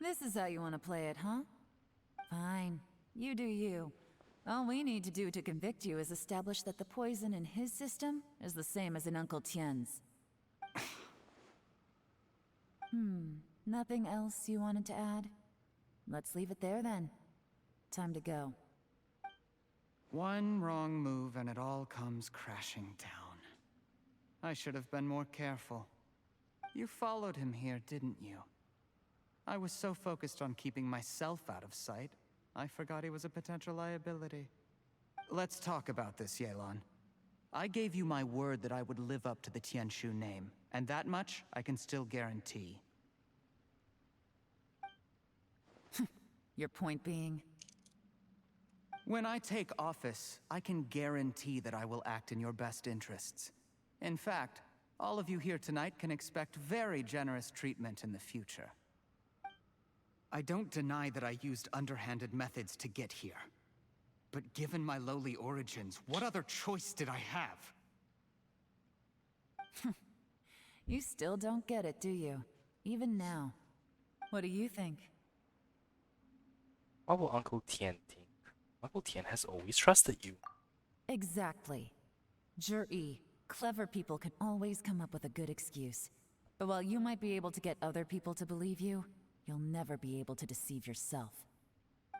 This is how you want to play it, huh? Fine. You do you. All we need to do to convict you is establish that the poison in his system is the same as in Uncle Tien's. Nothing else you wanted to add? Let's leave it there then. Time to go. One wrong move and it all comes crashing down. I should have been more careful. You followed him here, didn't you? I was so focused on keeping myself out of sight, I forgot he was a potential liability. Let's talk about this, Yelan. I gave you my word that I would live up to the Tianshu name, and that much I can still guarantee. Your point being? When I take office, I can guarantee that I will act in your best interests. In fact, all of you here tonight can expect very generous treatment in the future. I don't deny that I used underhanded methods to get here. But given my lowly origins, what other choice did I have? You still don't get it, do you? Even now. What do you think? What will Uncle Tian think? Uncle Tian has always trusted you. Exactly. Zhi, clever people can always come up with a good excuse. But while you might be able to get other people to believe you, you'll never be able to deceive yourself.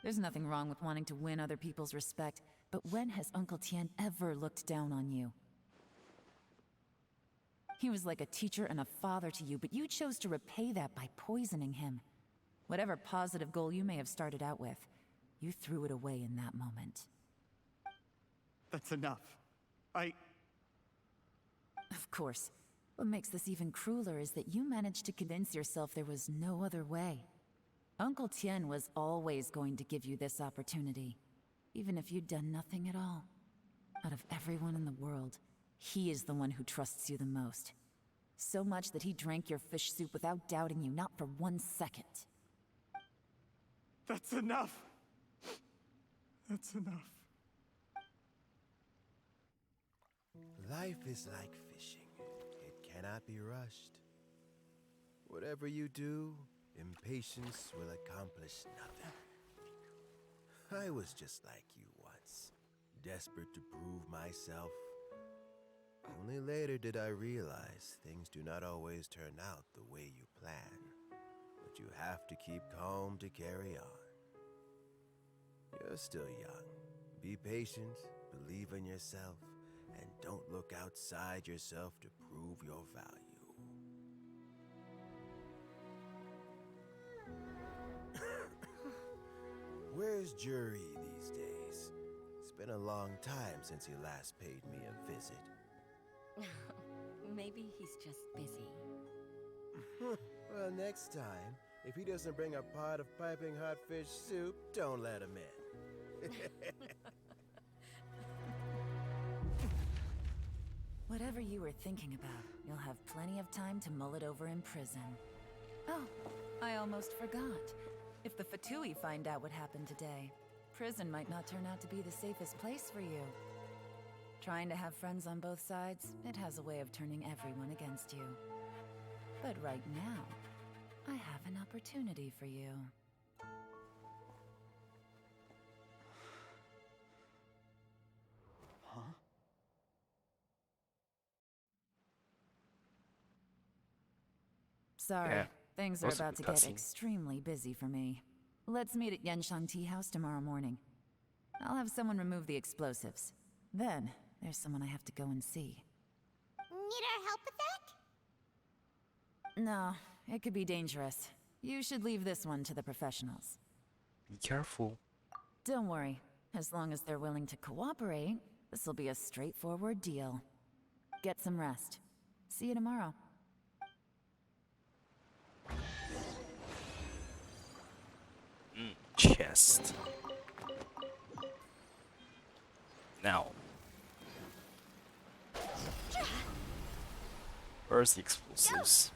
There's nothing wrong with wanting to win other people's respect, but when has Uncle Tian ever looked down on you? He was like a teacher and a father to you, but you chose to repay that by poisoning him. Whatever positive goal you may have started out with, you threw it away in that moment. That's enough. Of course. What makes this even crueler is that you managed to convince yourself there was no other way. Uncle Tian was always going to give you this opportunity, even if you'd done nothing at all. Out of everyone in the world, he is the one who trusts you the most. So much that he drank your fish soup without doubting you, not for 1 second. That's enough! That's enough. Life is like fishing. It cannot be rushed. Whatever you do, impatience will accomplish nothing. I was just like you once, desperate to prove myself. Only later did I realize things do not always turn out the way you plan. But you have to keep calm to carry on. You're still young. Be patient, believe in yourself, and don't look outside yourself to prove your value. Where's Jury these days? It's been a long time since he last paid me a visit. Maybe he's just busy. Well, next time, if he doesn't bring a pot of piping hot fish soup, don't let him in. Whatever you were thinking about, you'll have plenty of time to mull it over in prison. Oh, I almost forgot. If the Fatui find out what happened today, prison might not turn out to be the safest place for you. Trying to have friends on both sides, it has a way of turning everyone against you. But right now, I have an opportunity for you. Huh? Sorry, Yeah, things that are was a about to good get cutscene. extremely busy for me. Let's meet at Yenshan Tea House tomorrow morning. I'll have someone remove the explosives. Then, there's someone I have to go and see. Need our help with that? No, it could be dangerous. You should leave this one to the professionals. Be careful. Don't worry. As long as they're willing to cooperate, this'll be a straightforward deal. Get some rest. See you tomorrow. Chest. Now. Where's the explosives?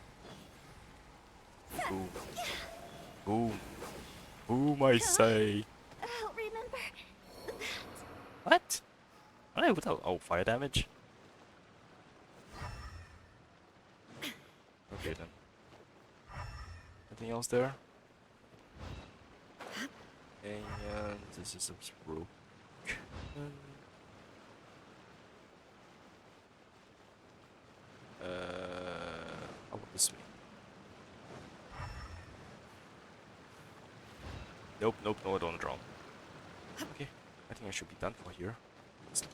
Boom. Boom. Boom, I say. I'll remember that. What? I without fire damage? Okay then. Anything else there? And this is a broken. How about this way? Nope, no, I don't drown. Okay, I think I should be done for here. Let's leave.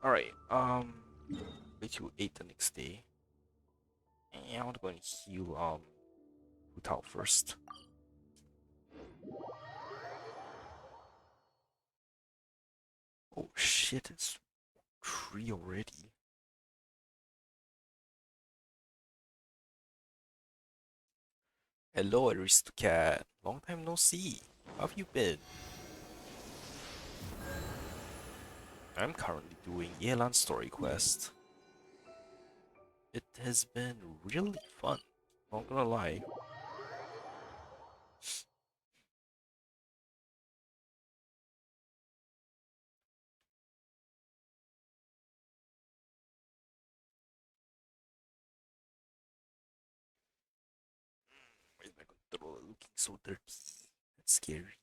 Alright, way to 8 the next day. And I want to go and heal, Hu Tao first. Oh shit, it's 3 already. Hello, Aristocat. Long time no see. How have you been? I'm currently doing Yelan story quest. It has been really fun, not gonna lie. Why is my controller looking so dirty? That's scary.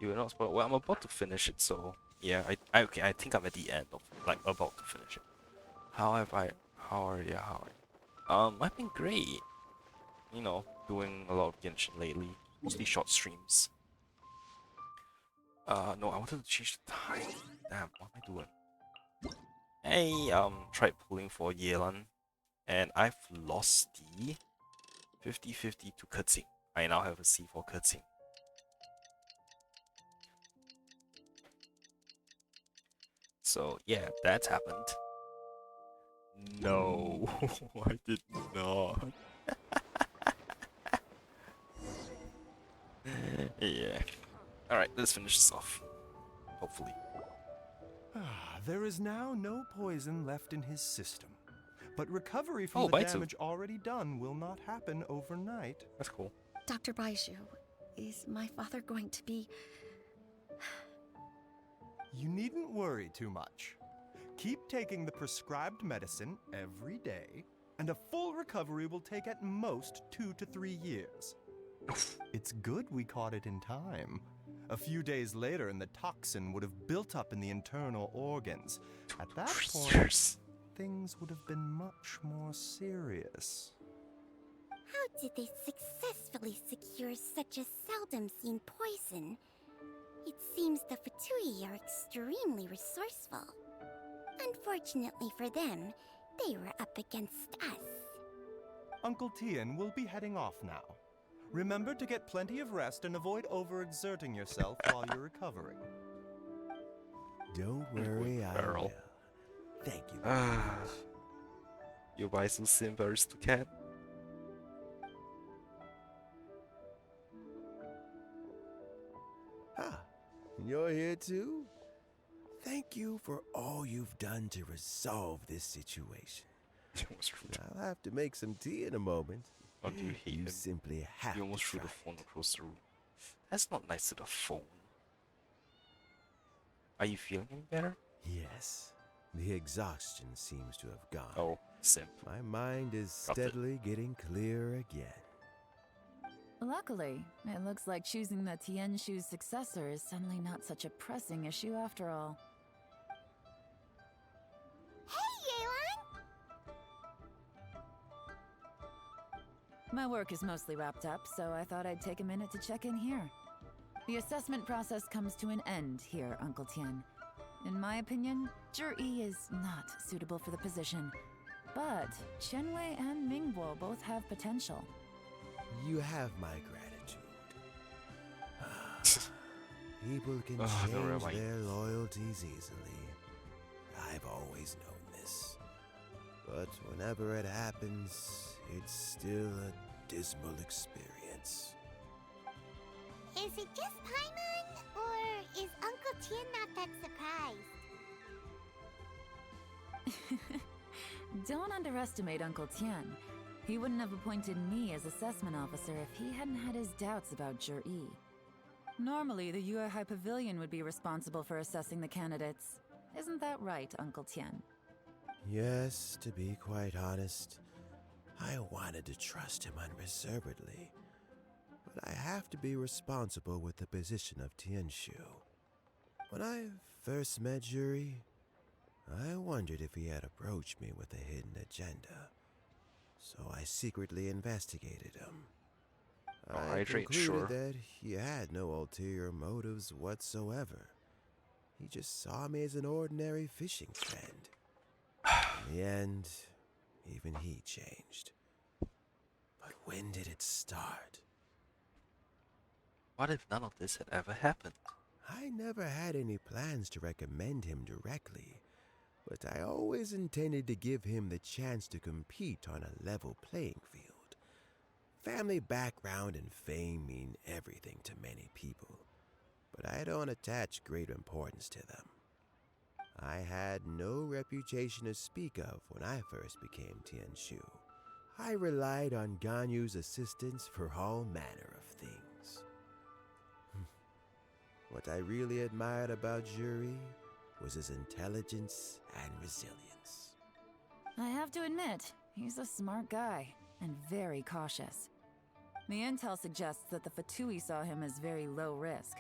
You're not spoiled. Well, I'm about to finish it, so yeah. Okay. I think I'm at the end of like about to finish it. How are you? How are you? I've been great. You know, doing a lot of Genshin lately, mostly short streams. No, I wanted to change the time. Damn, what am I doing? I tried pulling for Yelan, and I've lost the 50-50 to Kutzing. I now have a C for Kutzing. So yeah, that's happened. No, I did not. Yeah. Alright, let's finish this off. Hopefully. There is now no poison left in his system. But recovery from Oh, the Baizu. damage already done will not happen overnight. That's cool. Dr. Baishu, is my father going to be... You needn't worry too much. Keep taking the prescribed medicine every day, and a full recovery will take at most 2 to 3 years. It's good we caught it in time. A few days later, and the toxin would have built up in the internal organs. At that point, things would have been much more serious. How did they successfully secure such a seldom seen poison? It seems the Fatui are extremely resourceful. Unfortunately for them, they were up against us. Uncle Tien will be heading off now. Remember to get plenty of rest and avoid overexerting yourself while you're recovering. Don't worry, I Barrel. will. Thank you very much. You buy some Simvers to cat. You're here too? Thank you for all you've done to resolve this situation. I'll have to make some tea in a moment. Oh, do you hate You him? simply have You almost to threw try. the phone across the room. That's not nice to the phone. Are you feeling any better? Yes. The exhaustion seems to have gone. Oh, simp. My mind is Got it. steadily getting clear again. Luckily, it looks like choosing the Tianshu's successor is suddenly not such a pressing issue after all. Hey, Yelan! My work is mostly wrapped up, so I thought I'd take a minute to check in here. The assessment process comes to an end here, Uncle Tien. In my opinion, Zhi is not suitable for the position. But Qianwei and Mingbo both have potential. You have my gratitude. People can Oh, the change Rabbi. their loyalties easily. I've always known this. But whenever it happens, it's still a dismal experience. Is it just Paimon, or is Uncle Tien not that surprised? Don't underestimate Uncle Tien. He wouldn't have appointed me as assessment officer if he hadn't had his doubts about Zhi. Normally, the Yue High Pavilion would be responsible for assessing the candidates. Isn't that right, Uncle Tien? Yes, to be quite honest, I wanted to trust him unreservedly. But I have to be responsible with the position of Tianshu. When I first met Zhi, I wondered if he had approached me with a hidden agenda. So I secretly investigated him. I Hydrate, concluded sure. that he had no ulterior motives whatsoever. He just saw me as an ordinary fishing friend. In the end, even he changed. But when did it start? What if none of this had ever happened? I never had any plans to recommend him directly, but I always intended to give him the chance to compete on a level playing field. Family background and fame mean everything to many people, but I don't attach great importance to them. I had no reputation to speak of when I first became Tianshu. I relied on Ganyu's assistance for all manner of things. What I really admired about Zhi was his intelligence and resilience. I have to admit, he's a smart guy, and very cautious. The intel suggests that the Fatui saw him as very low risk,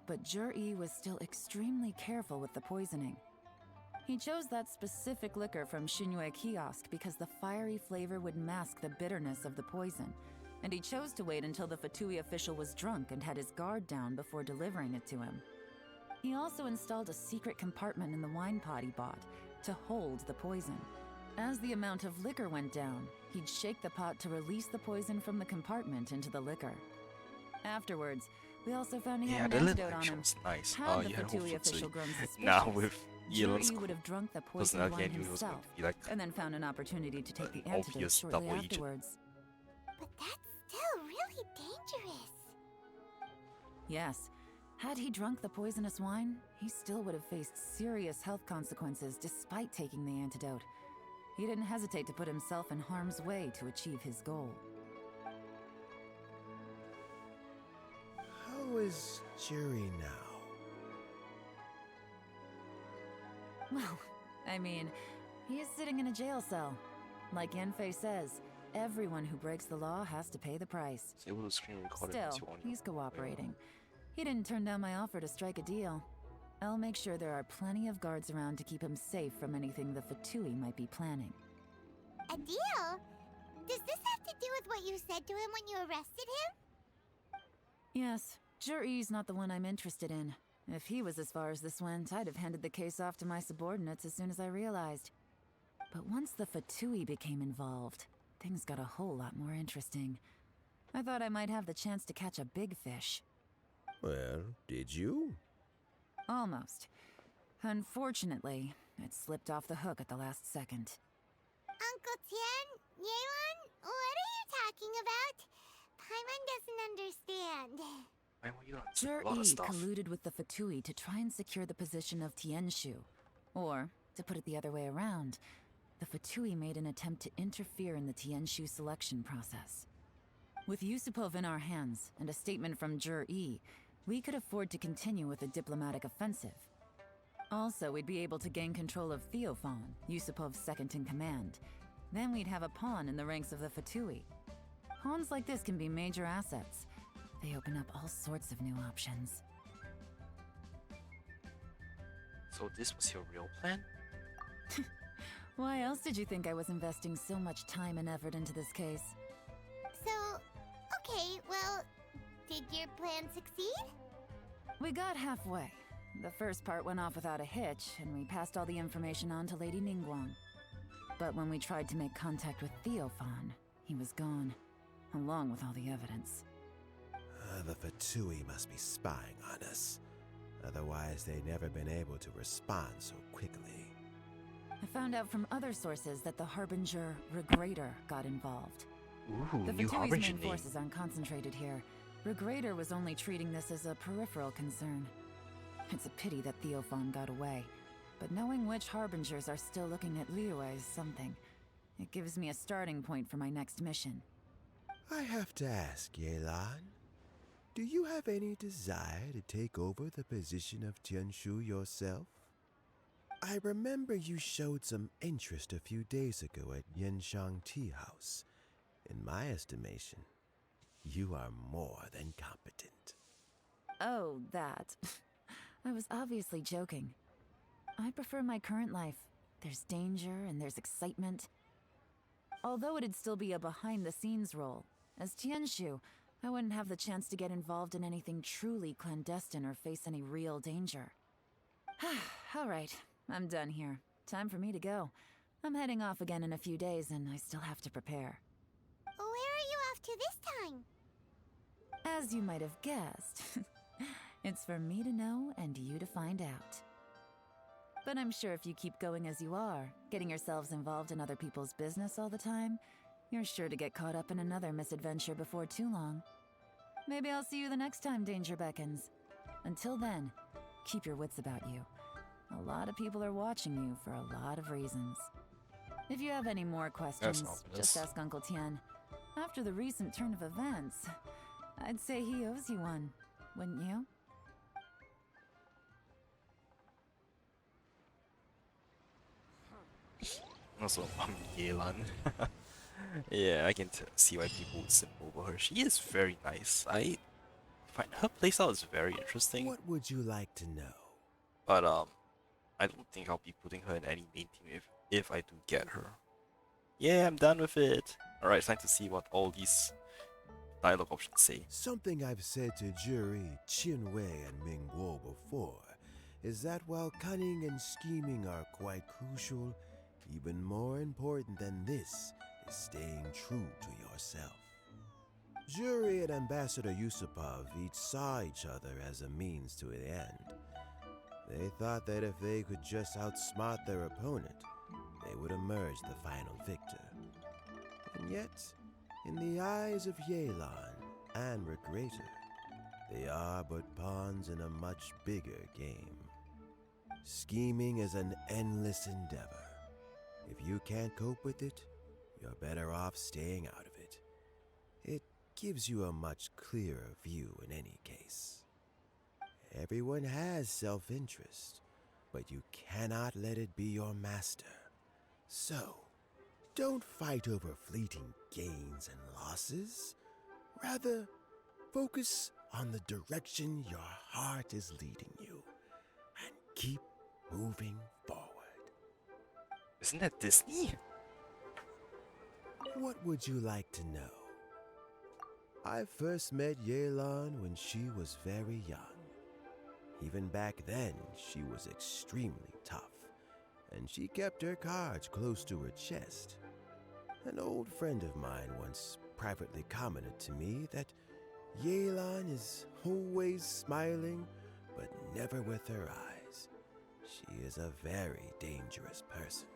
but Zhi was still extremely careful with the poisoning. He chose that specific liquor from Xinyue Kiosk because the fiery flavor would mask the bitterness of the poison, and he chose to wait until the Fatui official was drunk and had his guard down before delivering it to him. He also installed a secret compartment in the wine pot he bought to hold the poison. As the amount of liquor went down, he'd shake the pot to release the poison from the compartment into the liquor. Afterwards, we also found he had Yeah, an the little antidote on action him. was nice. Had Oh, the yeah, Fatui hopefully. official grown suspicious, Now with Yelan's Zhi would have drunk the poison personality, wine I knew he was going himself, to be like and then found an opportunity to take the antidote obvious shortly double agent. afterwards. But that's still really dangerous. Yes, Had he drunk the poisonous wine, he still would have faced serious health consequences despite taking the antidote. He didn't hesitate to put himself in harm's way to achieve his goal. How is Jury now? Well, I mean, he is sitting in a jail cell. Like Yanfei says, everyone who breaks the law has to pay the price. It's able to screen record it Still, once you want. he's cooperating. He didn't turn down my offer to strike a deal. I'll make sure there are plenty of guards around to keep him safe from anything the Fatui might be planning. A deal? Does this have to do with what you said to him when you arrested him? Yes, Juri's not the one I'm interested in. If he was as far as this went, I'd have handed the case off to my subordinates as soon as I realized. But once the Fatui became involved, things got a whole lot more interesting. I thought I might have the chance to catch a big fish. Well, did you? Almost. Unfortunately, it slipped off the hook at the last second. Uncle Tian? Yelan? What are you talking about? Paimon doesn't understand. Why were you not saying a lot of Jur-E stuff? colluded with the Fatui to try and secure the position of Tianshu. Or, to put it the other way around, the Fatui made an attempt to interfere in the Tianshu selection process. With Yusupov in our hands and a statement from Jur-E, we could afford to continue with a diplomatic offensive. Also, we'd be able to gain control of Theophan, Yusupov's second-in-command. Then we'd have a pawn in the ranks of the Fatui. Pawns like this can be major assets. They open up all sorts of new options. So this was your real plan? Why else did you think I was investing so much time and effort into this case? So, okay, well, did your plan succeed? We got halfway. The first part went off without a hitch, and we passed all the information on to Lady Ningguang. But when we tried to make contact with Theophan, he was gone, along with all the evidence. The Fatui must be spying on us. Otherwise, they'd never been able to respond so quickly. I found out from other sources that the Harbinger Regrator got involved. Ooh, The new Fatui's Harbinger main name. forces aren't concentrated here. Regrator was only treating this as a peripheral concern. It's a pity that Theophan got away, but knowing which Harbingers are still looking at Liyue is something. It gives me a starting point for my next mission. I have to ask, Yelan, do you have any desire to take over the position of Tianshu yourself? I remember you showed some interest a few days ago at Yenshang Tea House. In my estimation, you are more than competent. Oh, that. I was obviously joking. I prefer my current life. There's danger and there's excitement. Although it'd still be a behind-the-scenes role, as Tianshu, I wouldn't have the chance to get involved in anything truly clandestine or face any real danger. All right, I'm done here. Time for me to go. I'm heading off again in a few days, and I still have to prepare. Where are you off to this time? As you might have guessed, it's for me to know and you to find out. But I'm sure if you keep going as you are, getting yourselves involved in other people's business all the time, you're sure to get caught up in another misadventure before too long. Maybe I'll see you the next time danger beckons. Until then, keep your wits about you. A lot of people are watching you for a lot of reasons. If you have any more questions, just ask Uncle Tian. After the recent turn of events, I'd say he owes you one, wouldn't you? Also, Yelan. Yeah, I can see why people would simp over her. She is very nice. I find her playstyle is very interesting. What would you like to know? But I don't think I'll be putting her in any main team if I do get her. Yeah, I'm done with it. Alright, it's time to see what all these dialogue options say. Something I've said to Jury, Qinwei, and Mingguo before is that while cunning and scheming are quite crucial, even more important than this is staying true to yourself. Jury and Ambassador Yusupov each saw each other as a means to an end. They thought that if they could just outsmart their opponent, they would emerge the final victor. And yet, in the eyes of Yelan and Regrator, They are but pawns in a much bigger game. Scheming is an endless endeavor. If you can't cope with it, you're better off staying out of it. It gives you a much clearer view in any case. Everyone has self-interest, but you cannot let it be your master. So, don't fight over fleeting gains and losses. Rather, focus on the direction your heart is leading you, and keep moving forward. Isn't that Disney? What would you like to know? I first met Yelan when she was very young. Even back then, she was extremely tough, and she kept her cards close to her chest. An old friend of mine once privately commented to me that Yelan is always smiling, but never with her eyes. She is a very dangerous person.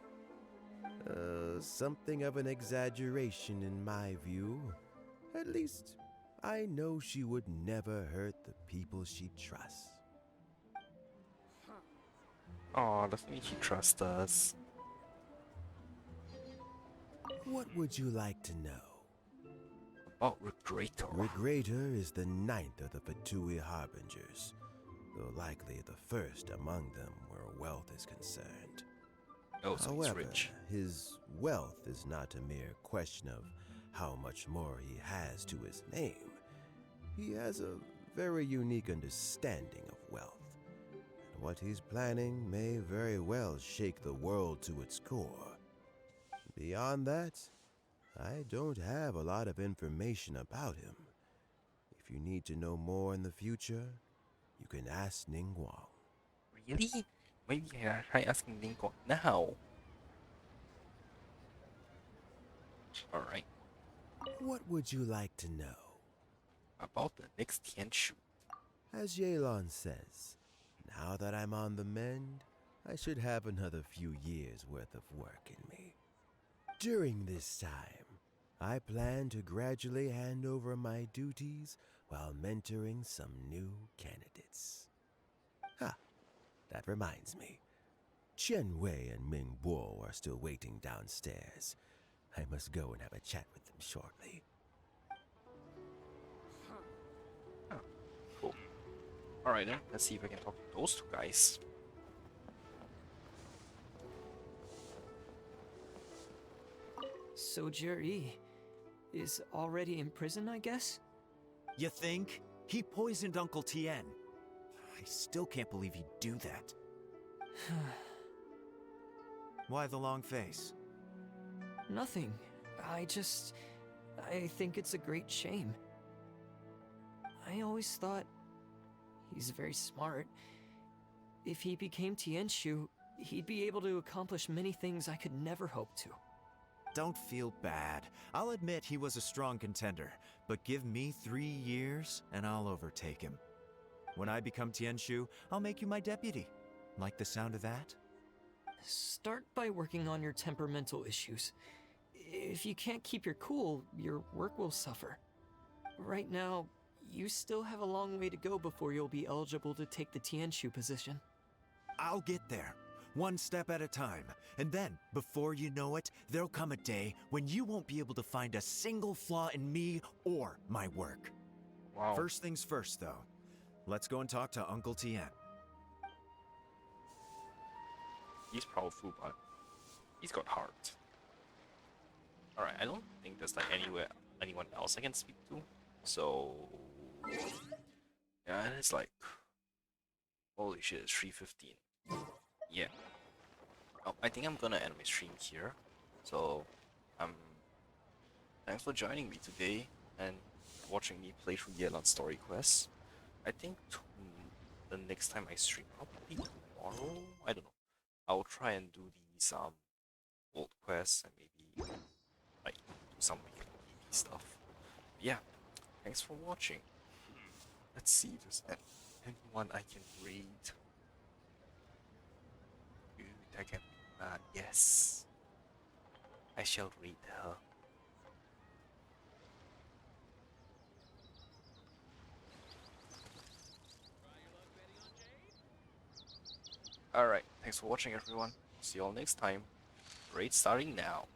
Something of an exaggeration in my view. At least, I know she would never hurt the people she trusts. Aw, doesn't mean she trusts us. What would you like to know? About Regrator. Regrator is the ninth of the Fatui Harbingers, though likely the first among them where wealth is concerned. Oh, so However, he's rich. His wealth is not a mere question of how much more he has to his name. He has a very unique understanding of wealth. And what he's planning may very well shake the world to its core. Beyond that, I don't have a lot of information about him. If you need to know more in the future, you can ask Ning Guang. Really? Maybe I try asking Linko now. Alright. What would you like to know? About the next Tianshu. As Yelan says, now that I'm on the mend, I should have another few years' worth of work in me. During this time, I plan to gradually hand over my duties while mentoring some new candidates. That reminds me. Chen Wei and Ming Bo are still waiting downstairs. I must go and have a chat with them shortly. Oh, cool. Alright then, let's see if I can talk to those two guys. So Jerry is already in prison, I guess? You think? He poisoned Uncle Tien. I still can't believe he'd do that. Why the long face? Nothing. I think it's a great shame. I always thought he's very smart. If he became Tianshu, he'd be able to accomplish many things I could never hope to. Don't feel bad. I'll admit he was a strong contender, but give me 3 years and I'll overtake him. When I become Tianshu, I'll make you my deputy. Like the sound of that? Start by working on your temperamental issues. If you can't keep your cool, your work will suffer. Right now, you still have a long way to go before you'll be eligible to take the Tianshu position. I'll get there, one step at a time. And then, before you know it, there'll come a day when you won't be able to find a single flaw in me or my work. Wow. First things first, though. Let's go and talk to Uncle Tien. He's powerful, but he's got heart. Alright, I don't think there's like anyone else I can speak to. So yeah, it's like holy shit, it's 3:15. Yeah. Oh, I think I'm gonna end my stream here. So thanks for joining me today and watching me play through Yelan story quests. I think the next time I stream, probably tomorrow. I don't know. I'll try and do these old quests and maybe like do some weekly stuff. Yeah, thanks for watching. Let's see if there's anyone I can raid. Yes, I shall raid her. Alright, thanks for watching everyone. See you all next time. Raid starting now.